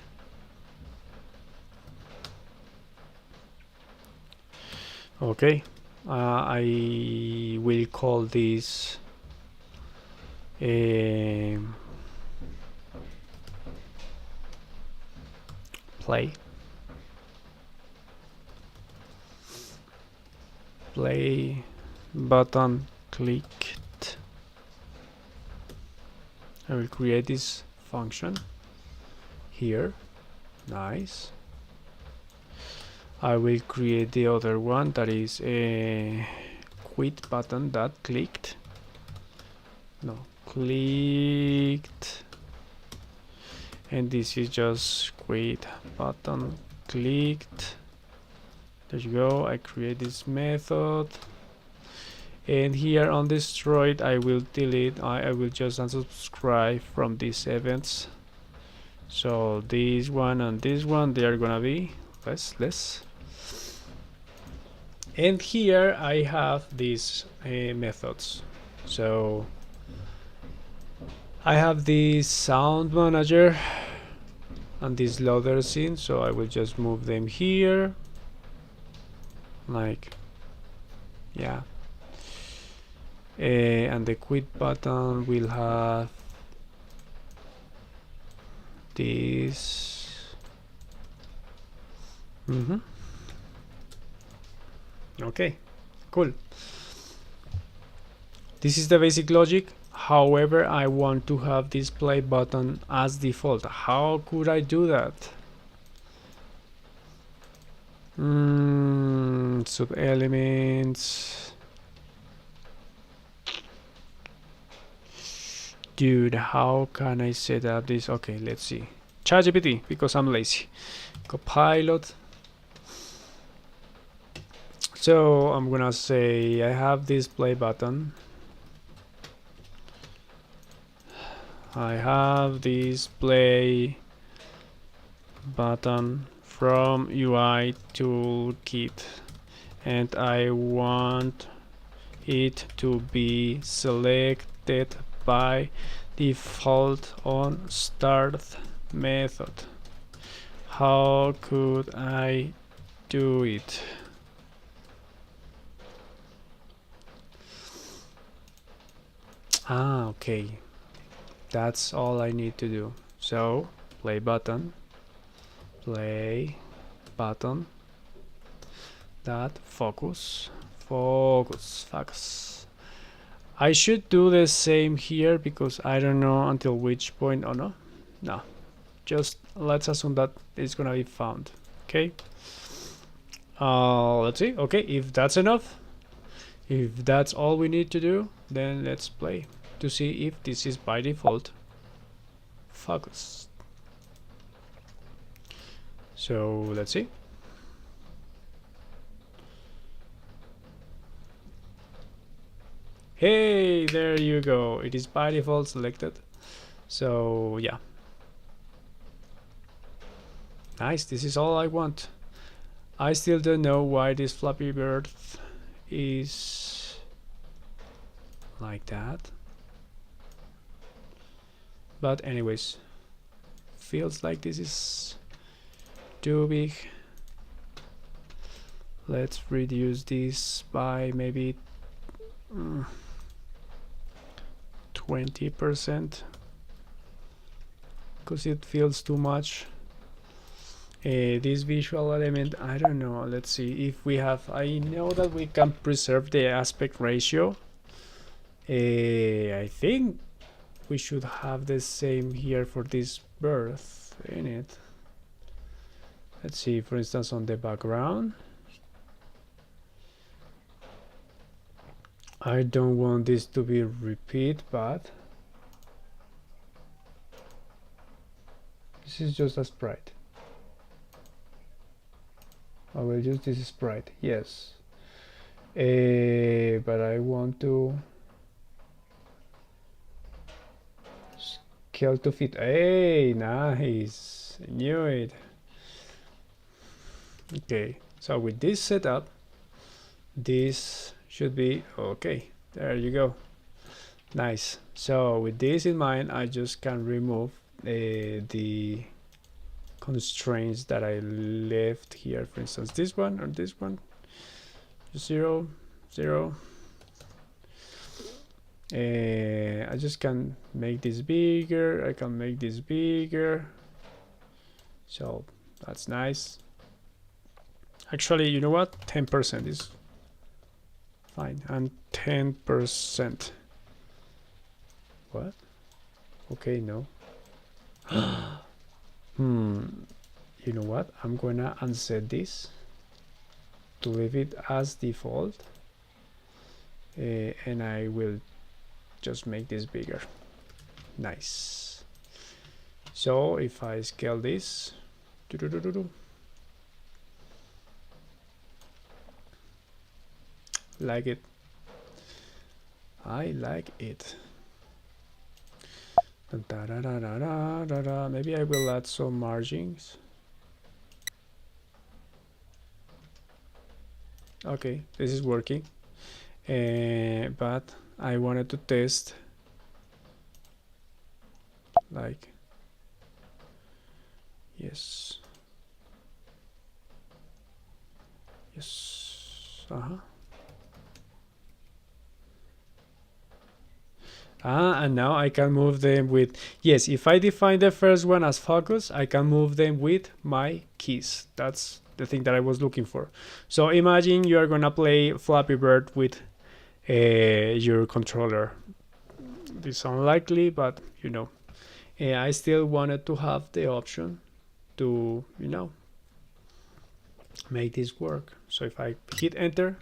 Speaker 1: Okay, I will call this play button clicked. I will create this function here. Nice. I will create the other one that is a quit button that clicked. No, clicked. And this is just quit button clicked. There you go. I create this method, and here on destroyed I will delete. I will just unsubscribe from these events. So this one and this one, they are gonna be less. And here I have these methods. So I have this sound manager and this loader scene, so I will just move them here, like, yeah. And the quit button will have this. Okay, cool. This is the basic logic. However, I want to have this play button as default. How could I do that? Sub elements. Dude, how can I set up this? Okay, let's see. ChatGPT, because I'm lazy. Copilot. So I'm gonna say I have this play button. I have this play button from UI toolkit, and I want it to be selected by default on start method. How could I do it? Okay, that's all I need to do. So play button that focus. I should do the same here because I don't know until which point. Oh no, just let's assume that it's gonna be found. Okay, let's see. Okay, if that's enough, if that's all we need to do, then let's play to see if this is by default focused. So let's see. Hey, there you go. It is by default selected. So yeah. Nice, this is all I want. I still don't know why this Flappy Bird is like that. But anyways, feels like this is too big. Let's reduce this by maybe 20% because it feels too much. This visual element, I don't know. Let's see if we have. I know that we can preserve the aspect ratio. I think we should have the same here for this bird in it. Let's see, for instance, on the background. I don't want this to be repeat, but this is just a sprite. I will use this sprite, yes. But I want to scale to fit. Hey, nice. I knew it. Okay, so with this setup, this should be okay. There you go. Nice. So with this in mind, I just can remove the constraints that I left here. For instance, this one or this one. 0, 0. I just can make this bigger. I can make this bigger. So that's nice. Actually, you know what? 10% is fine. And 10%. What? Okay, no. You know what? I'm gonna unset this to leave it as default. And I will just make this bigger. Nice. So if I scale this, Like it. I like it. Maybe I will add some margins. Okay, this is working. But I wanted to test like yes. Yes. And now I can move them with, yes, if I define the first one as focus, I can move them with my keys. That's the thing that I was looking for. So imagine you are gonna play Flappy Bird with your controller. It's unlikely, but you know, I still wanted to have the option to, you know, make this work. So if I hit enter,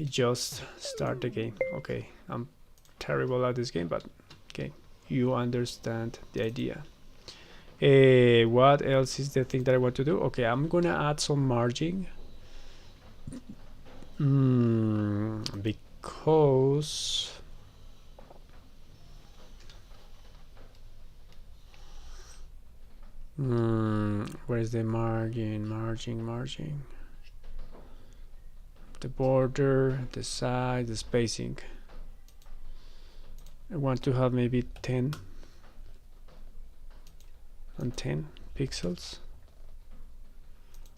Speaker 1: just start the game. Okay, I'm terrible at this game, but okay, you understand the idea. What else is the thing that I want to do? Okay, I'm gonna add some margin because where is the margin, the border, the size, the spacing. I want to have maybe 10 and 10 pixels.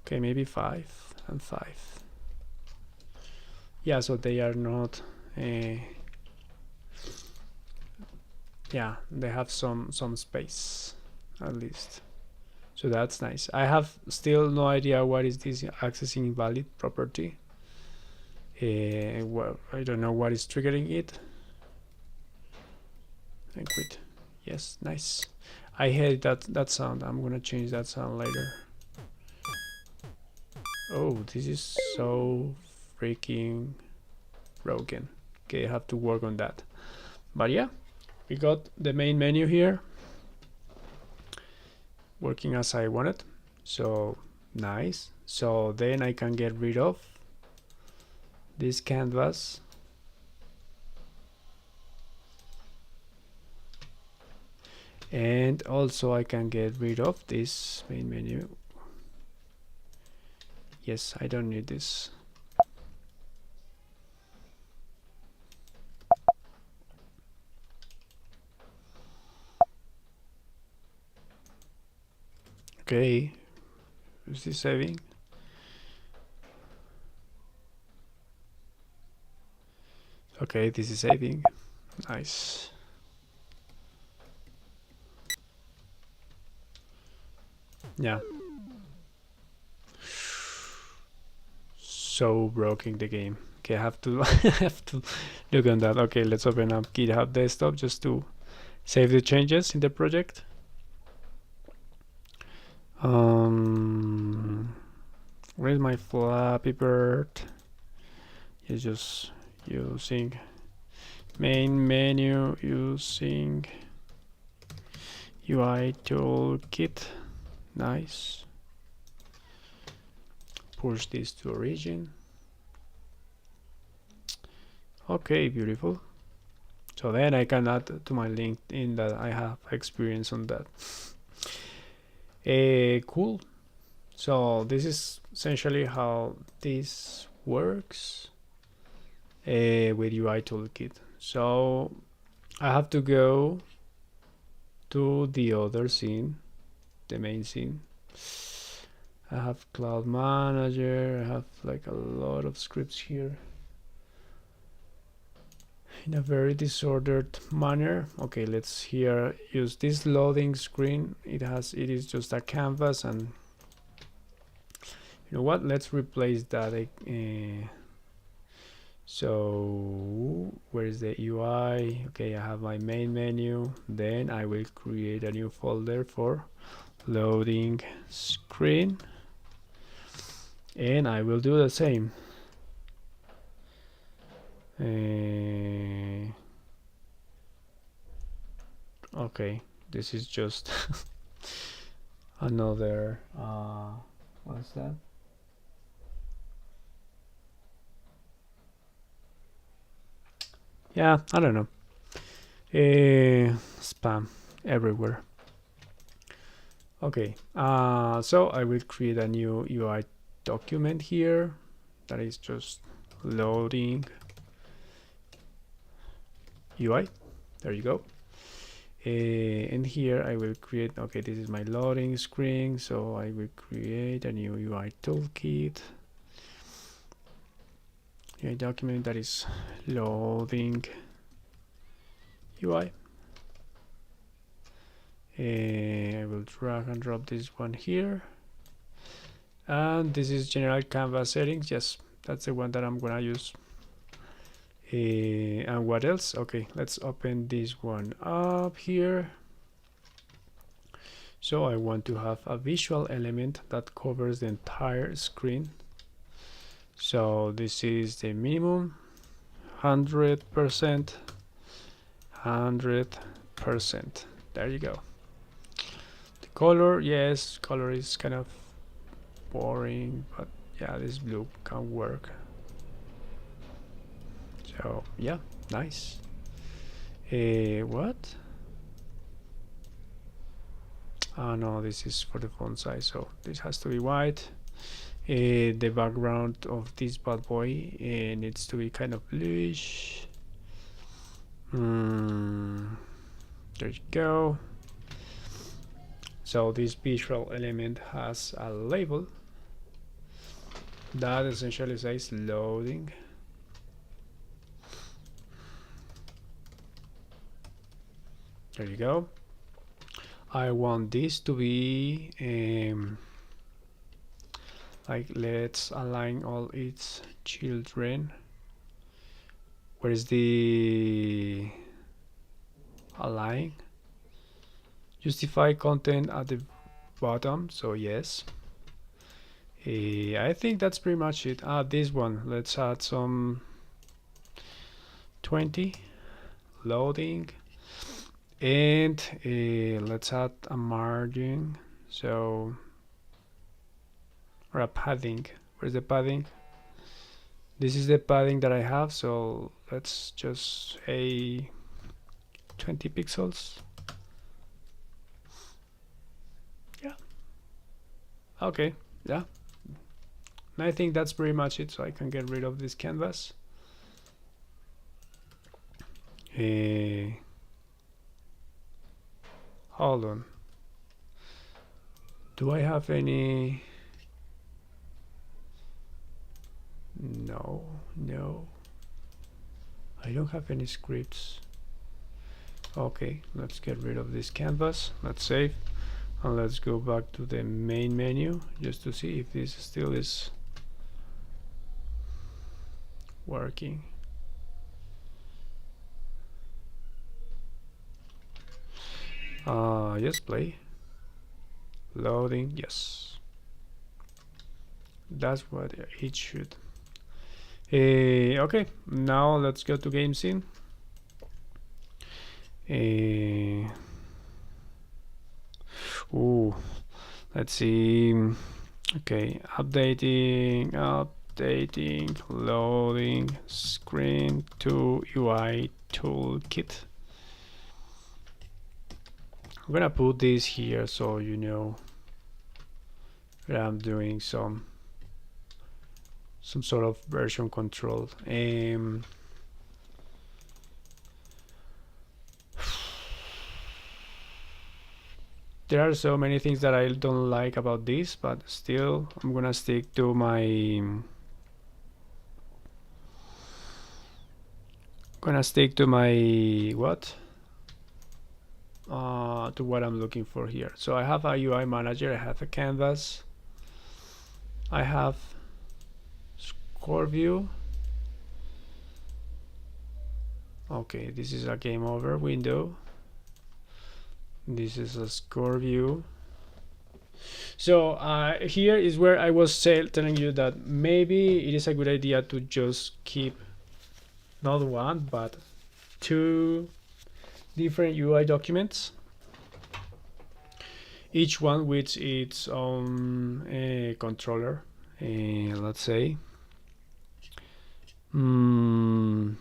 Speaker 1: Okay, maybe 5 and 5. Yeah, so they are not yeah, they have some space at least, so that's nice. I have still no idea what is this accessing invalid property. Well, I don't know what is triggering it. And quit. Yes, nice. I hate that sound. I'm gonna change that sound later. Oh, this is so freaking broken. Okay, I have to work on that. But yeah, we got the main menu here working as I wanted. So nice. So then I can get rid of this canvas. And also I can get rid of this main menu. Yes, I don't need this. Okay, is this saving? Okay, this is saving. Nice. Yeah. So broken the game. Okay, I have to have to look on that. Okay, let's open up GitHub desktop just to save the changes in the project. Where is my Flappy Bird? It's just using main menu, using UI toolkit. Nice. Push this to origin. Okay, beautiful. So then I can add to my LinkedIn that I have experience on that. Cool. So this is essentially how this works with UI toolkit. So I have to go to the other scene, the main scene. I have Cloud Manager. I have like a lot of scripts here in a very disordered manner. Okay, let's here use this loading screen. It is just a canvas, and you know what, let's replace that. So where is the UI? Okay, I have my main menu. Then I will create a new folder for loading screen, and I will do the same. Okay, this is just another what's that? Yeah, I don't know. Spam everywhere. Okay, so I will create a new UI document here that is just loading UI. There you go. And here I will create, okay, this is my loading screen, so I will create a new UI toolkit, UI document that is loading UI. I will drag and drop this one here, and this is general canvas settings. Yes, that's the one that I'm gonna use. And what else? Okay, let's open this one up here. So I want to have a visual element that covers the entire screen. So this is the minimum, 100%, 100%. There you go. The color, yes, color is kind of boring, but yeah, this blue can work. So yeah, nice. What? Oh no, this is for the font size, so this has to be white. The background of this bad boy needs to be kind of bluish. There you go. So this visual element has a label that essentially says loading. There you go. I want this to be like, let's align all its children. Where is the align? Justify content at the bottom, so yes. I think that's pretty much it. This one, let's add some 20 loading, and let's add a margin, so, or a padding. Where's the padding? This is the padding that I have, so let's just say 20 pixels. Yeah. Okay, yeah. And I think that's pretty much it, so I can get rid of this canvas. Hold on. Do I have any? No. I don't have any scripts. Okay, let's get rid of this canvas. Let's save. And let's go back to the main menu just to see if this still is working. Yes, play. Loading, yes. That's what it should. Okay, now let's go to game scene. Let's see. Okay, updating, loading screen to UI toolkit. I'm gonna put this here so you know that I'm doing some sort of version control. There are so many things that I don't like about this, but still I'm gonna stick to my what? To what I'm looking for here. So I have a UI manager, I have a canvas, I have score view. Okay, this is a game over window. This is a score view. So here is where I was telling you that maybe it is a good idea to just keep not one but two different UI documents, each one with its own controller, let's say, and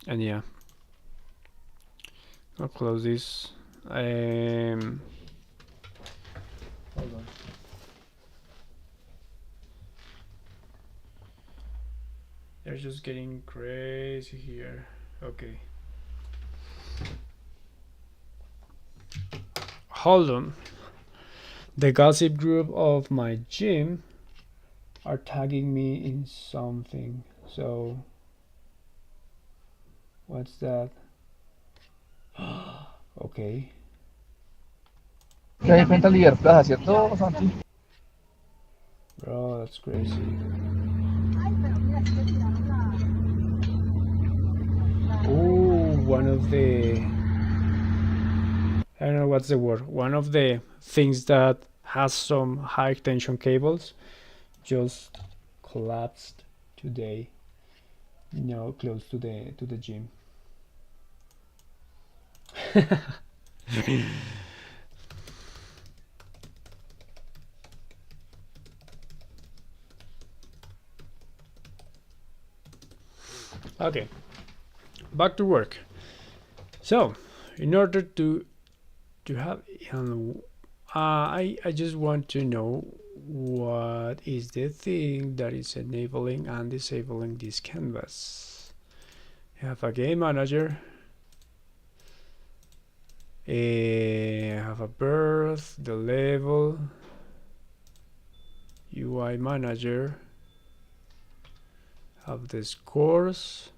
Speaker 1: yeah, I'll close this.
Speaker 2: Hold on.
Speaker 1: They're just getting crazy here. Okay. Hold on. The gossip group of my gym are tagging me in something. So, what's that? Okay.
Speaker 2: ¿Te das cuenta libertad, cierto, Santi?
Speaker 1: Bro, that's crazy. Ooh, one of the... I don't know what's the word. One of the things that has some high tension cables just collapsed today. Close to the gym. Okay, back to work. So, in order to have, I just want to know what is the thing that is enabling and disabling this canvas. I have a game manager. I have a birth, the level, UI manager. Have the scores.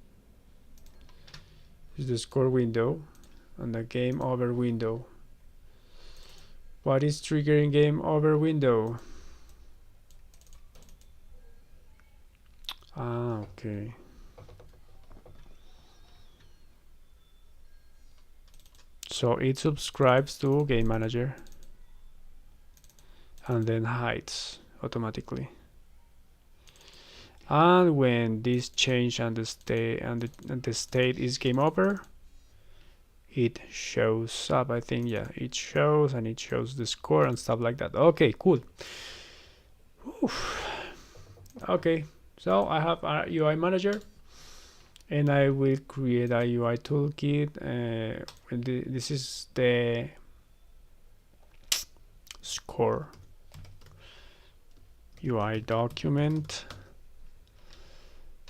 Speaker 1: Is the score window and the game over window. What is triggering game over window? Okay. So it subscribes to game manager and then hides automatically. And when this change and the state is game over, it shows up. I think, yeah, it shows and it shows the score and stuff like that. Okay, cool. Oof. Okay, so I have a UI manager and I will create a UI toolkit. This is the score UI document,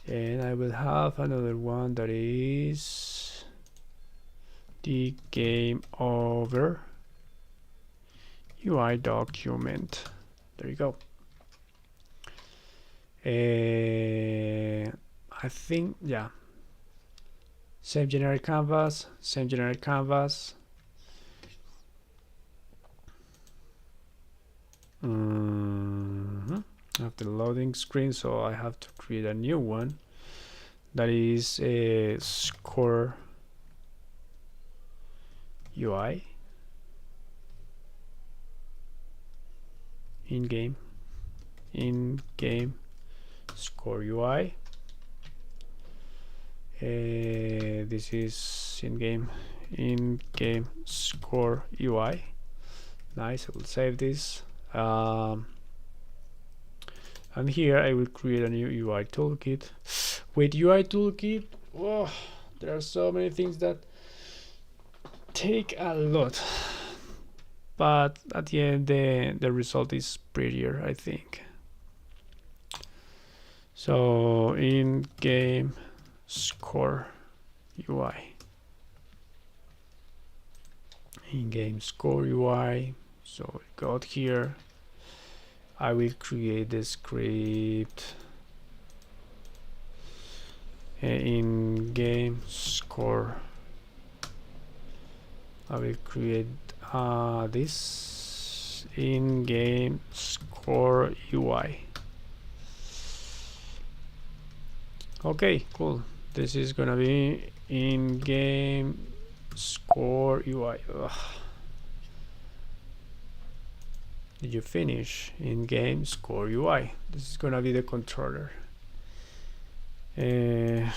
Speaker 1: and I will have another one that is the game over UI document. There you go. I think, yeah, same generic canvas, same generic canvas. I have the loading screen, so I have to create a new one that is a score UI in-game score UI. This is in-game score UI. Nice. I will save this. And here I will create a new UI toolkit. With UI toolkit, oh, there are so many things that take a lot, but at the end the result is prettier, I think. So in-game score UI, in-game score UI. So I got here. I will create the script in-game score. I will create this in-game score UI. Okay, cool. This is gonna be in-game score UI. Ugh. Did you finish in-game score UI? This is gonna be the controller. They're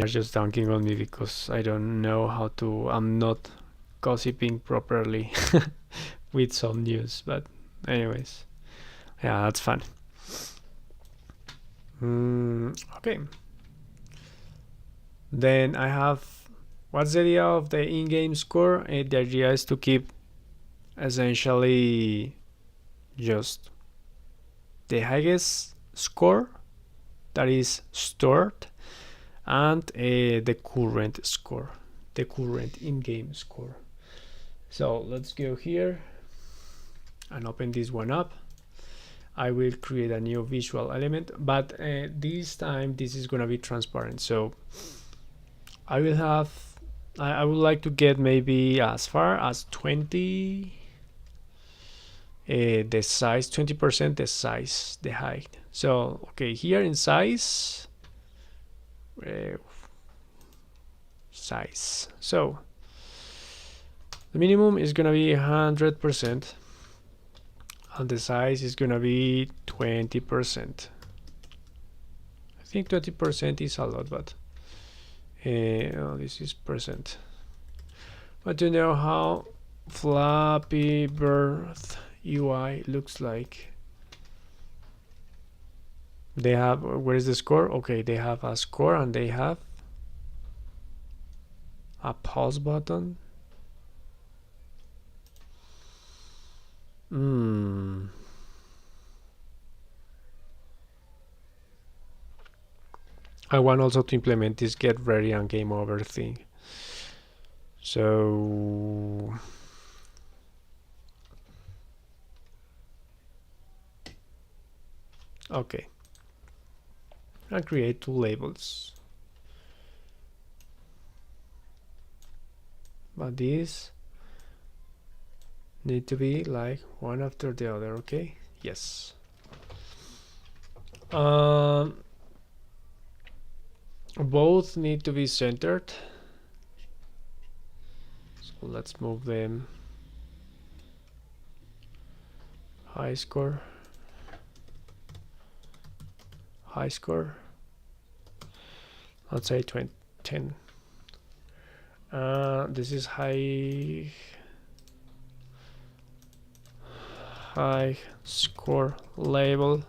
Speaker 1: just dunking on me because I don't know how to. I'm not gossiping properly with some news, but anyways, yeah, that's fun. Okay, then I have, what's the idea of the in-game score? The idea is to keep essentially just the highest score that is stored and the current score, the current in-game score. So let's go here and open this one up. I will create a new visual element, but this time this is gonna be transparent. So I will have, I would like to get maybe as far as 20, the size, 20% the size, the height. So okay, here in size, so the minimum is gonna be 100% and the size is gonna be 20%. I think 20% is a lot, but oh, this is percent. But you know how Flappy Bird UI looks like. They have, where is the score? Okay, they have a score and they have a pause button. I want also to implement this get ready and game over thing. So okay, and create two labels, but these need to be like one after the other. Okay, yes. Both need to be centered, so let's move them. High score, high score, let's say 10. This is high score label,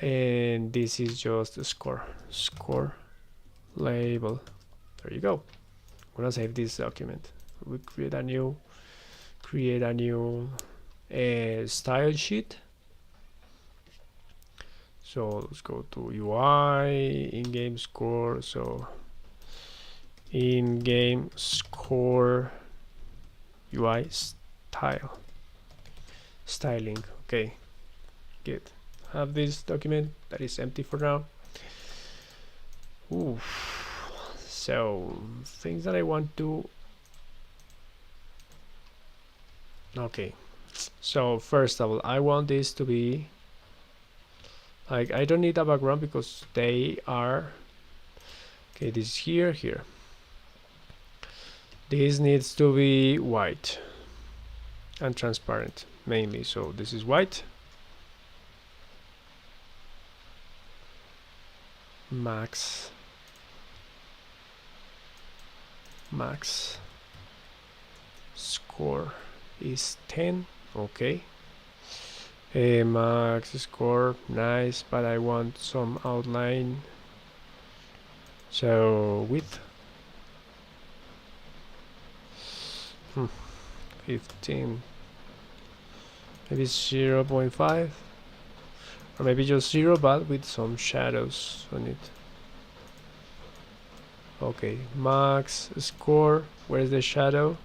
Speaker 1: and this is just a score label. There you go. I'm gonna save this document. We create a new style sheet. So let's go to UI, in-game score. So in-game score UI styling. Okay, good. Have this document that is empty for now. Ooh. So things that I want to, okay, so first of all, I want this to be like, I don't need a background because they are, okay, this is here. This needs to be white and transparent mainly. So this is white, max score is 10. Okay, max score, nice, but I want some outline. So width 15, maybe 0.5, or maybe just 0 but with some shadows on it. Okay, max score, where's the shadow?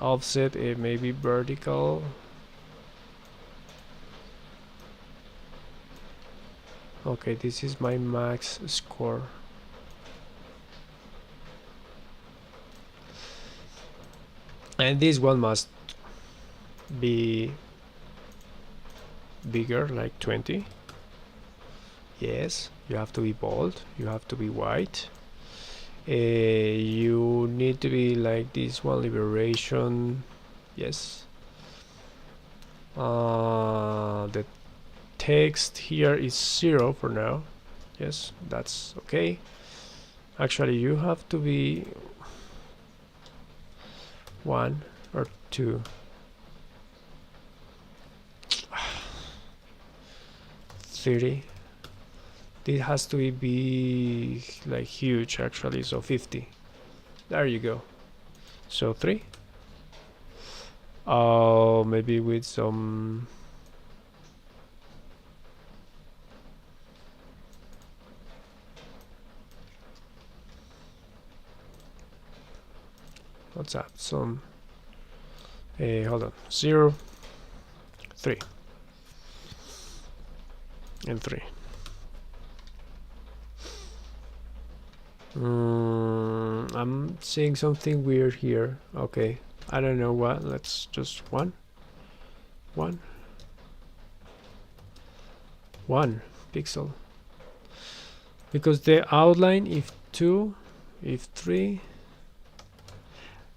Speaker 1: Offset, maybe vertical. Okay, this is my max score. And this one must be bigger, like 20. Yes, you have to be bold, you have to be white. You need to be like this one, liberation. Yes. The text here is 0 for now. Yes, that's okay. Actually, you have to be 1. or 2. 30. This has to be big, like huge actually, so 50. There you go. So 3. Oh, maybe with some... What's that? Some... hold on. 0, 3. And 3. I'm seeing something weird here. Okay. I don't know what. Let's just 1. 1 pixel, because the outline, if 2, if 3,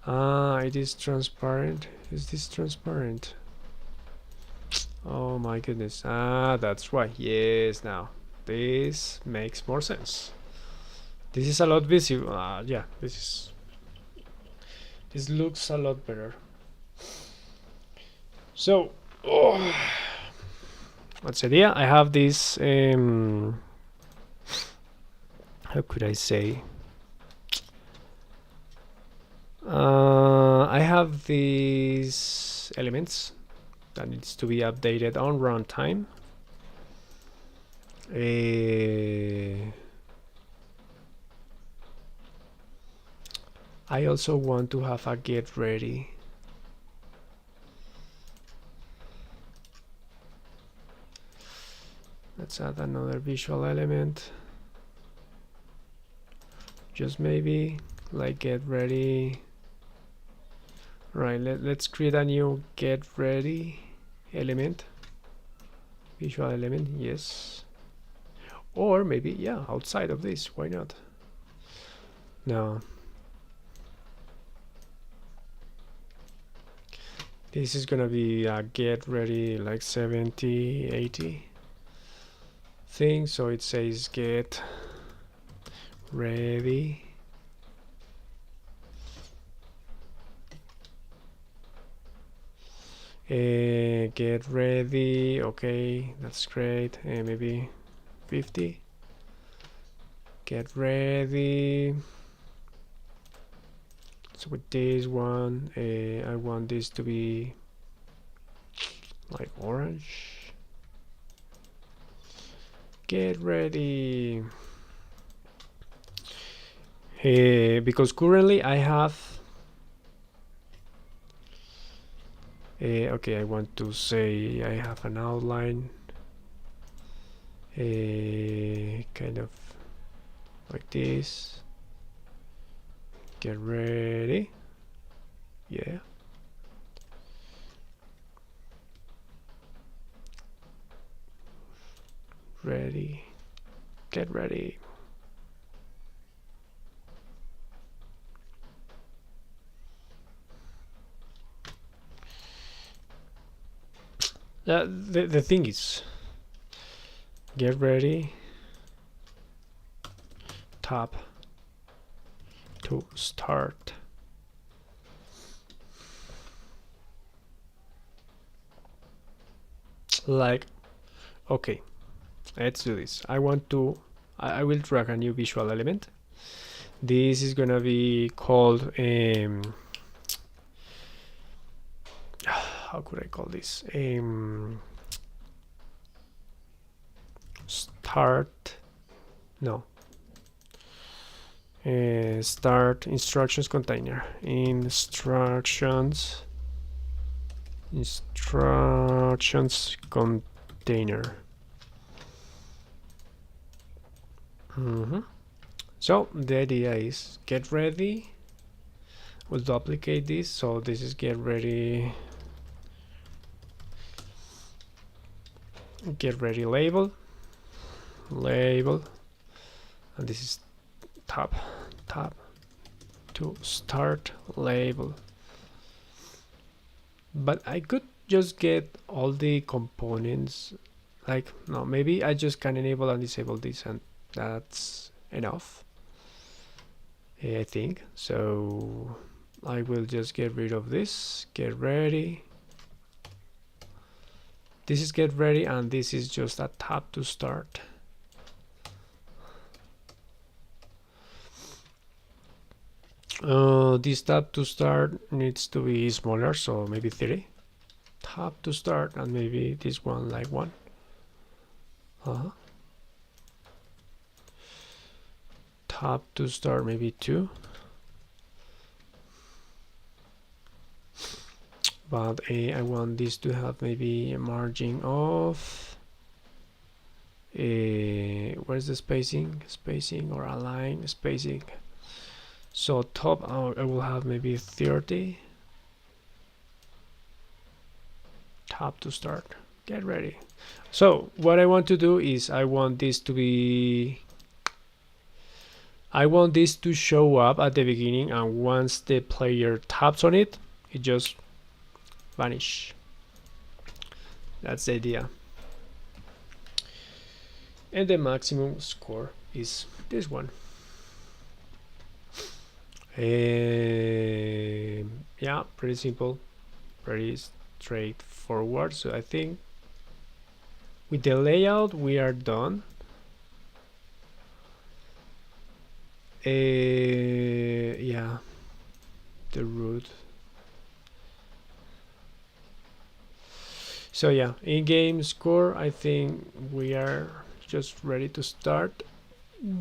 Speaker 1: it is transparent. Is this transparent? Oh my goodness. That's why. Yes, now this makes more sense. This is a lot visible. Yeah, this looks a lot better. So what's the idea? I have this how could I say, I have these elements that needs to be updated on runtime. I also want to have a get ready. Let's add another visual element. Just maybe like get ready. Right, let's create a new get ready element. Visual element, yes. Or maybe, yeah, outside of this, why not? No. This is gonna be a get ready like 70, 80 thing. So it says get ready. Get ready. Okay, that's great. Maybe 50. Get ready. So with this one, I want this to be like orange. Get ready. Because currently I have okay, I want to say I have an outline kind of like this. Get ready. Yeah. Ready. Get ready. The thing is, get ready. Tab to start. Like, okay, let's do this. I want to, I will drag a new visual element. This is gonna be called how could I call this? Start, no. Start instructions container. Instructions container. So the idea is get ready. We'll duplicate this. So this is get ready. Get ready label, and this is tab to start label. But I could just get all the components, like, no, maybe I just can enable and disable this, and that's enough, I think. So I will just get rid of this. Get ready. This is get ready, and this is just a tab to start. This tab to start needs to be smaller, so maybe 30. Tab to start, and maybe this one like 1. Tab to start, maybe 2. But I want this to have maybe a margin of where's the spacing or align spacing. So top I will have maybe 30. Tab to start. Get ready. So what I want to do is I want this to show up at the beginning, and once the player taps on it, it just vanish. That's the idea. And the maximum score is this one. Yeah, pretty simple, pretty straightforward. So I think with the layout we are done. Yeah, the root. So yeah, in-game score, I think we are just ready to start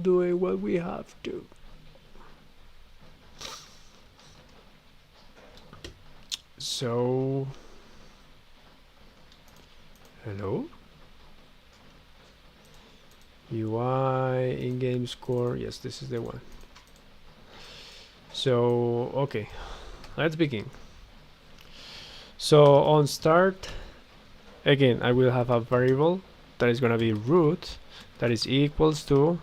Speaker 1: doing what we have to. So, hello? UI, in-game score, yes, this is the one. So, okay, let's begin. So on start, again, I will have a variable that is going to be root that is equals to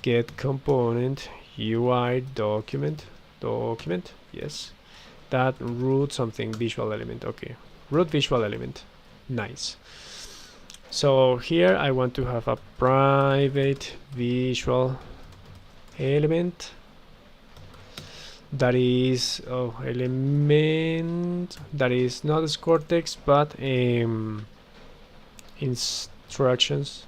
Speaker 1: get component UI document, yes, that root something visual element. Okay, root visual element. Nice. So here I want to have a private visual element that is element that is not score text but instructions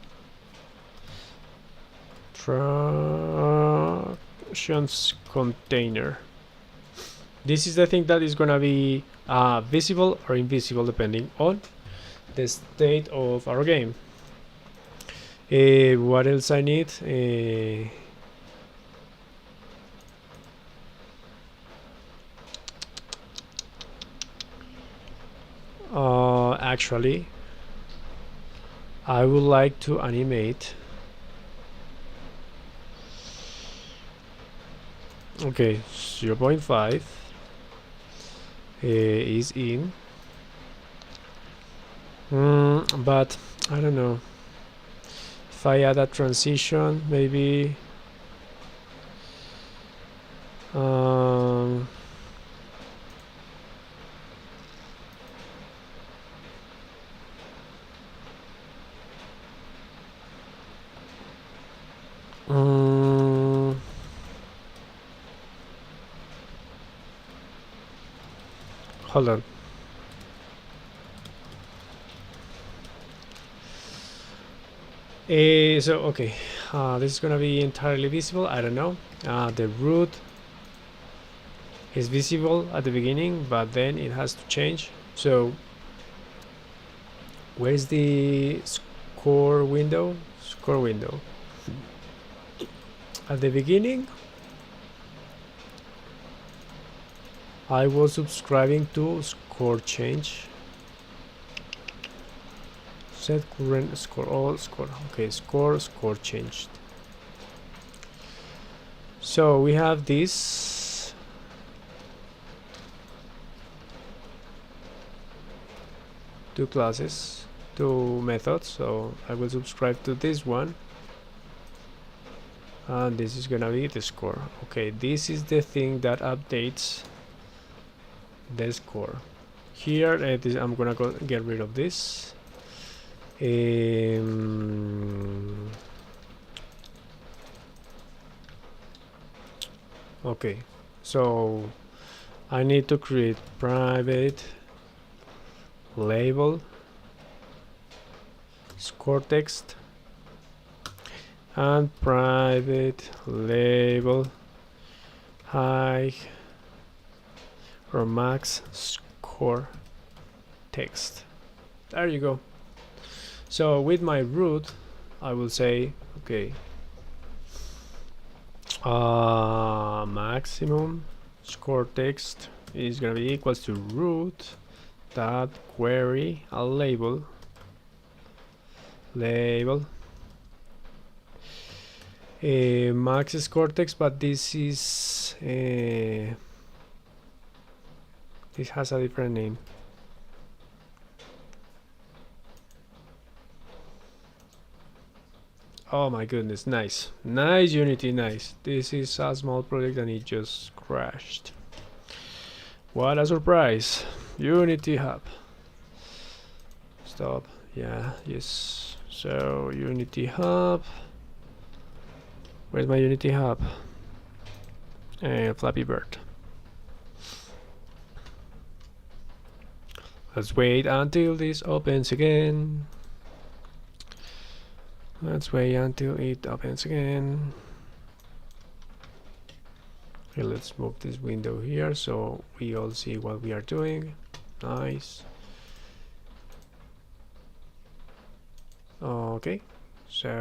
Speaker 1: container. This is the thing that is gonna be visible or invisible depending on the state of our game. What else I need? Actually, I would like to animate. Okay, 0.5 is in, but I don't know if I add a transition, maybe. Hold on. So okay, this is gonna be entirely visible. I don't know. The root is visible at the beginning, but then it has to change. So where's the score window? Score window. At the beginning, I was subscribing to score change. Set current score, all score. Okay, score changed. So we have this. Two classes, two methods. So I will subscribe to this one. And this is gonna be the score. Okay, this is the thing that updates the score. Here, I'm gonna get rid of this. Okay, So I need to create private label score text and private label high or max score text. There you go. So with my root I will say okay, maximum score text is gonna be equals to root dot query a label max score text, but this is this has a different name. Oh my goodness, nice Unity, nice. This is a small project and it just crashed. What a surprise. Unity hub, stop. Yeah, yes. So Unity hub, where's my Unity hub? Flappy Bird. Let's wait until this opens again. Let's wait until it opens again. Okay, let's move this window here so we all see what we are doing. Nice. Okay, so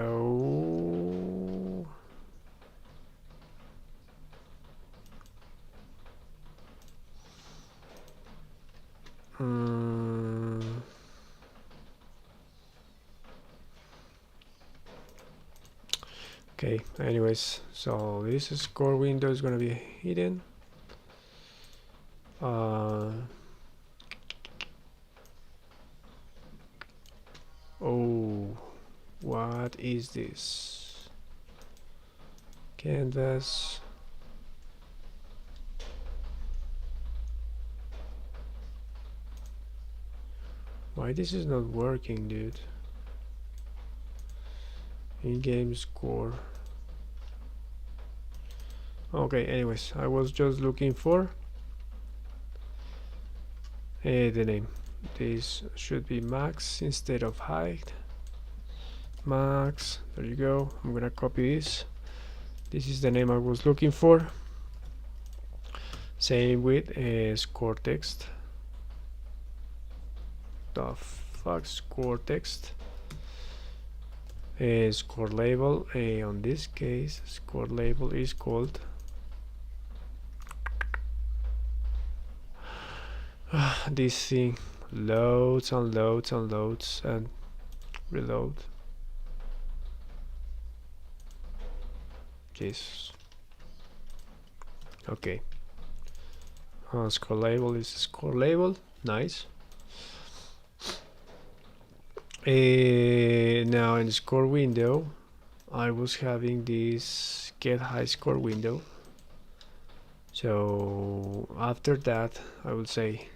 Speaker 1: okay, anyways, so this score window is gonna be hidden. Oh, what is this? Canvas. Why this is not working, dude? In-game score. Okay, anyways, I was just looking for the name. This should be max instead of height. Max, there you go. I'm gonna copy this. This is the name I was looking for. Same with score text. The fuck, score text. Score label. On this case, score label is called this thing loads and loads and loads and reload. Jesus. Okay. Score label is score label. Nice. Now in the score window, I was having this get high score window. So after that, I will say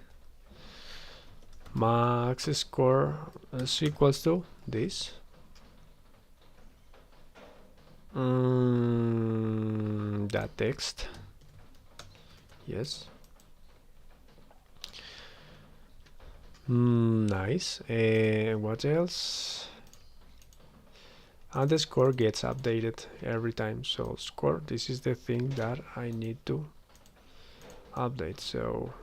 Speaker 1: max score is equals to this. That text. Yes. Nice. What else? And the score gets updated every time. So score, this is the thing that I need to update. So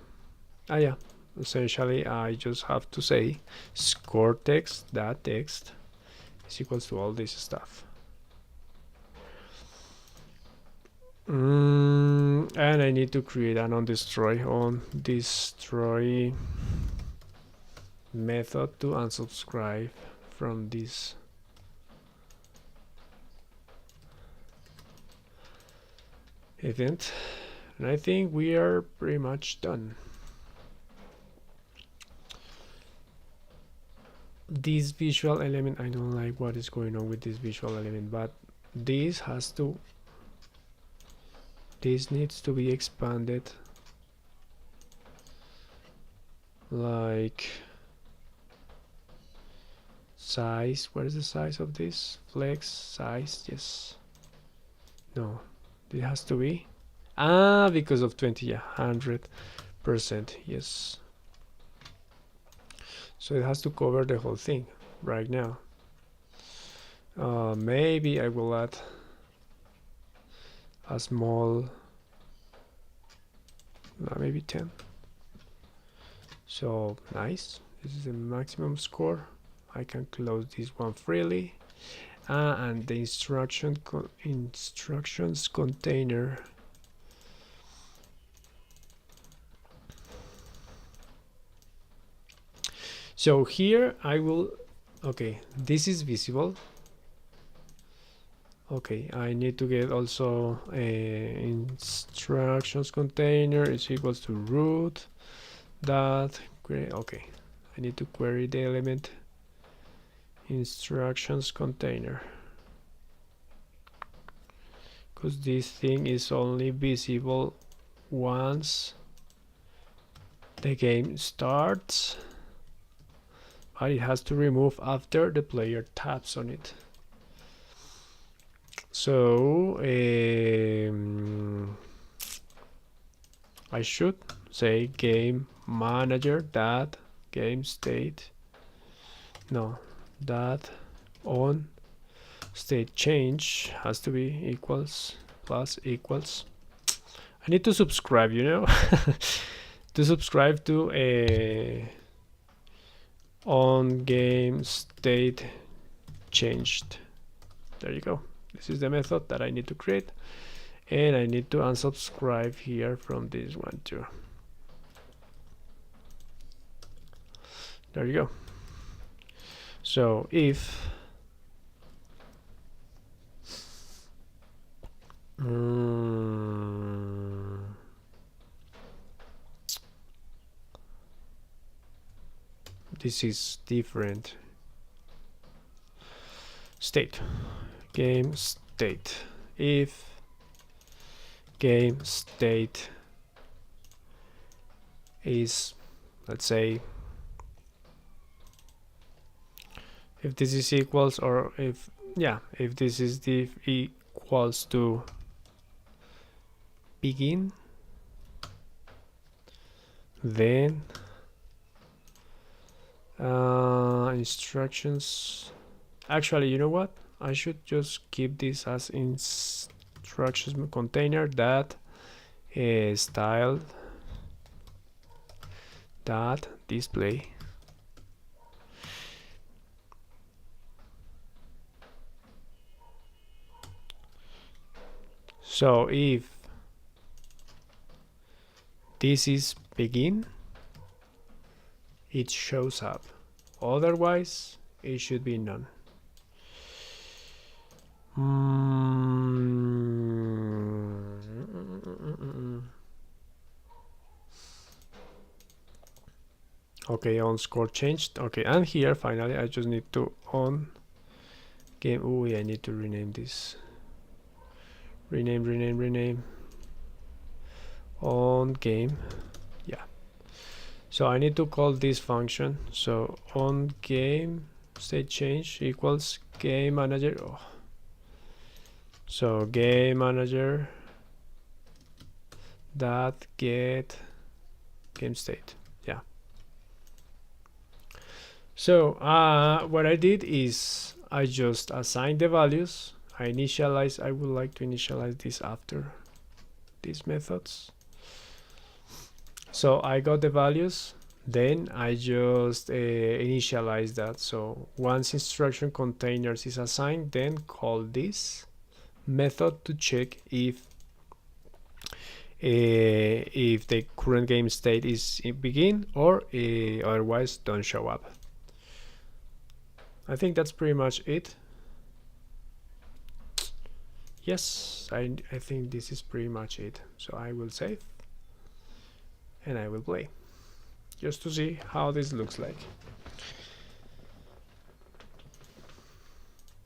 Speaker 1: yeah, essentially I just have to say score text, that text is equals to all this stuff. And I need to create an on destroy method to unsubscribe from this event, and I think we are pretty much done. This visual element, I don't like what is going on with this visual element, but this needs to be expanded like size. What is the size of this? Flex size, yes. No, it has to be Ah, because of 20, yeah, 100%, yes. So it has to cover the whole thing right now. Maybe I will add a small, maybe 10. So nice, this is the maximum score. I can close this one freely. And the instructions container. So here I will, okay, this is visible. Okay, I need to get also a instructions container is equals to root dot query. Okay, I need to query the element instructions container, because this thing is only visible once the game starts, but it has to remove after the player taps on it. So I should say game manager that game state, no, that on state change has to be equals plus equals. I need to subscribe, you know, to subscribe to a on game state changed. There you go. This is the method that I need to create, and I need to unsubscribe here from this one too. There you go. So if this is different state, game state, if game state is, let's say, if this is equals, or if, yeah, if this is the equals to begin, then instructions, actually, you know what, I should just keep this as instructions container that style dot display. So if this is begin, it shows up, otherwise it should be none. Okay, on score changed. Okay, and here finally I just need to on game. Oh, yeah, I need to rename this. Rename on game. Yeah, so I need to call this function. So on game state change equals game manager. Oh. So game manager that get game state. Yeah. So what I did is I just assigned the values. I would like to initialize this after these methods. So I got the values, then I just initialize that. So once instruction containers is assigned, then call this method to check if the current game state is in begin, or otherwise don't show up. I think that's pretty much it. Yes, I think this is pretty much it. So I will save and I will play just to see how this looks like.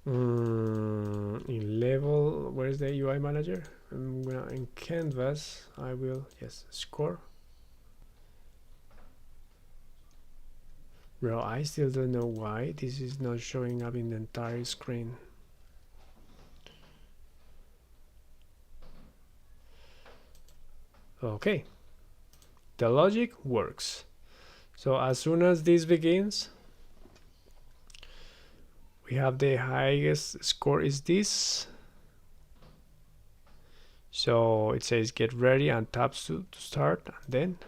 Speaker 1: In level, where's the UI manager? I'm gonna, in canvas, I will, yes, score. Bro, I still don't know why this is not showing up in the entire screen. Okay, the logic works. So as soon as this begins, we have the highest score is this. So it says get ready and taps to start, and then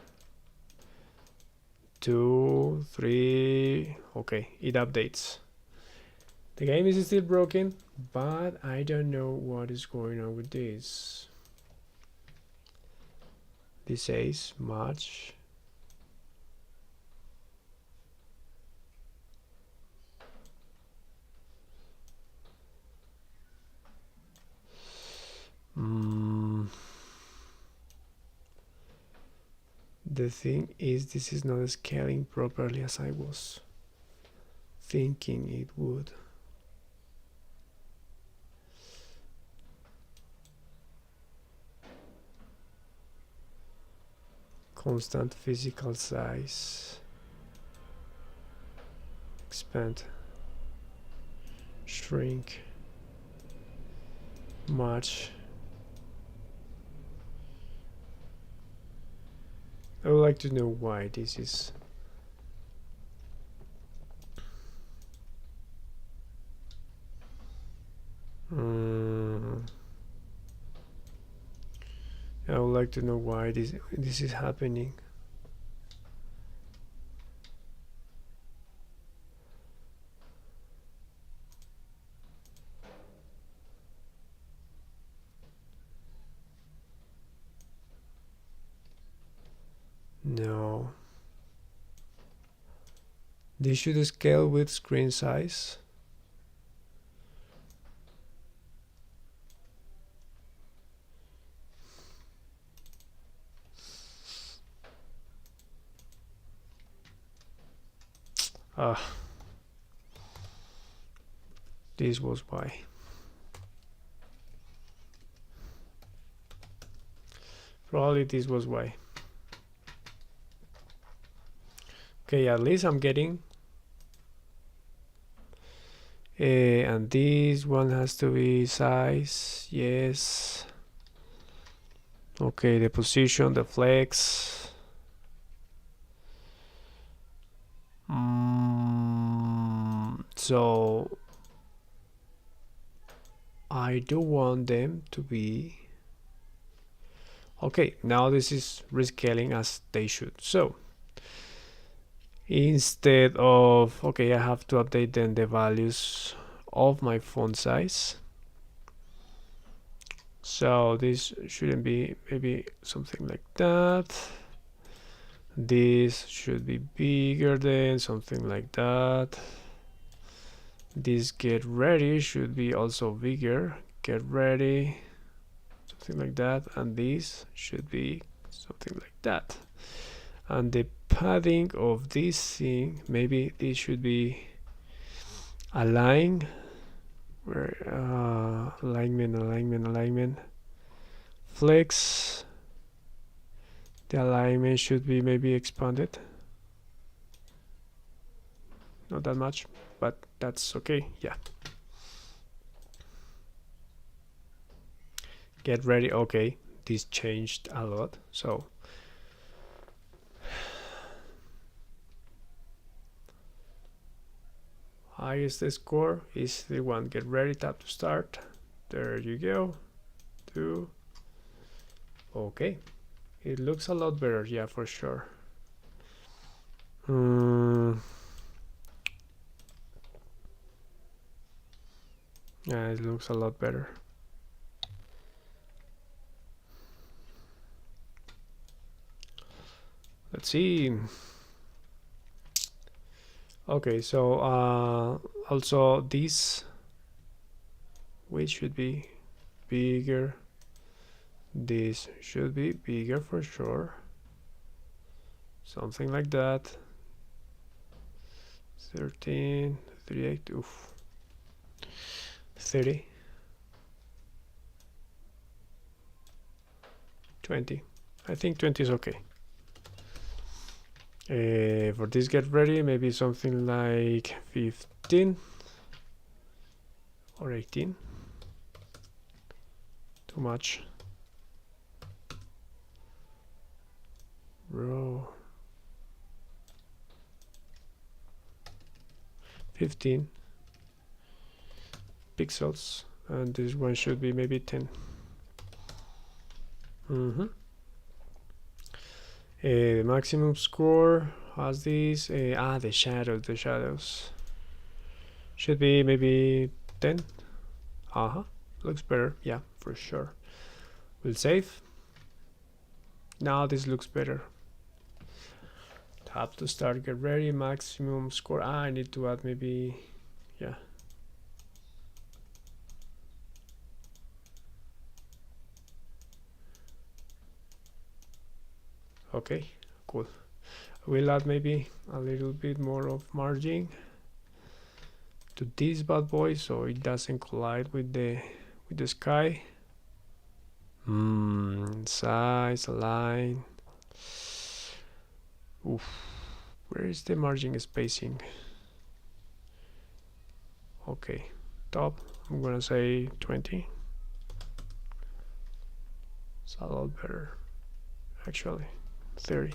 Speaker 1: 2, 3. Okay, it updates. The game is still broken, but I don't know what is going on with this. This says match. The thing is, this is not scaling properly as I was thinking it would. Constant physical size. Expand. Shrink. Match. I would like to know why this is. I would like to know why this is happening. No. This should scale with screen size. This was why. Probably this was why. Okay, at least I'm getting. And this one has to be size. Yes. Okay, the position, the flex. So I do want them to be. Okay, now this is rescaling as they should. So instead of, okay, I have to update then the values of my font size. So this shouldn't be, maybe something like that. This should be bigger than something like that. This get ready should be also bigger. Get ready, something like that. And this should be something like that. And the padding of this thing, maybe this should be align, where alignment, flex. The alignment should be maybe expanded, not that much, but that's okay. Yeah, get ready. Okay, this changed a lot. So highest score is the one. Get ready, tap to start. There you go. 2. Okay, it looks a lot better. Yeah, for sure. Yeah, it looks a lot better. Let's see. Okay, so also this, which should be bigger. This should be bigger for sure. Something like that. 13, 38, oof. 30, 20. I think 20 is okay. For this get ready, maybe something like 15 or 18. Too much. bro. 15 pixels, and this one should be maybe 10. The maximum score has this. The shadows should be maybe 10. Looks better. Yeah, for sure. We'll save. Now this looks better. Tap to start, get ready, maximum score. I need to add maybe, yeah. Okay, cool. We'll add maybe a little bit more of margin to this bad boy so it doesn't collide with the sky. Size, align. Oof. Where is the margin spacing? Okay, top. I'm gonna say 20. It's a lot better, actually. 30.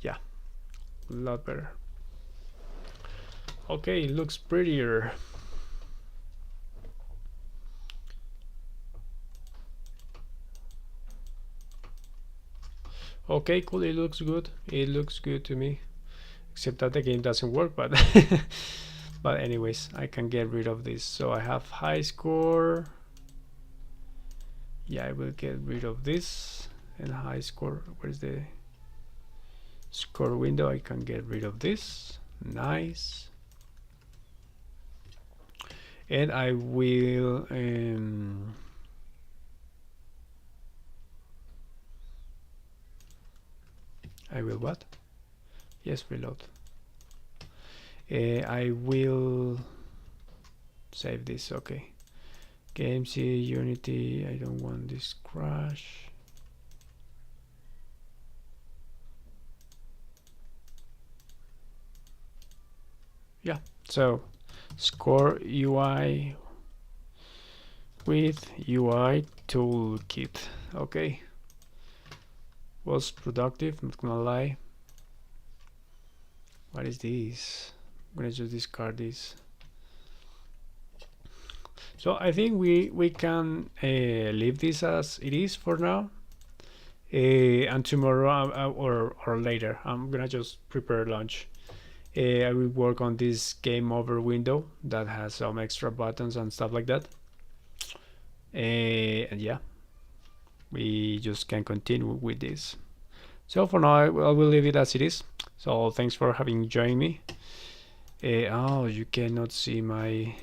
Speaker 1: Yeah, a lot better. Okay, it looks prettier. Okay, cool. It looks good. It looks good to me, except that the game doesn't work. But but anyways, I can get rid of this. So I have high score. Yeah, I will get rid of this and high score. Where's the score window? I can get rid of this. Nice. And I will what? Yes, reload. I will save this. Okay. GameC Unity. I don't want this crash. Yeah. So score UI with UI toolkit. Okay. Was productive, not gonna lie. What is this? I'm gonna just discard this. So I think we can leave this as it is for now. And tomorrow or later, I'm gonna just prepare lunch. I will work on this game over window that has some extra buttons and stuff like that. And yeah, we just can continue with this. So for now, I will leave it as it is. So thanks for having joined me. Oh, you cannot see my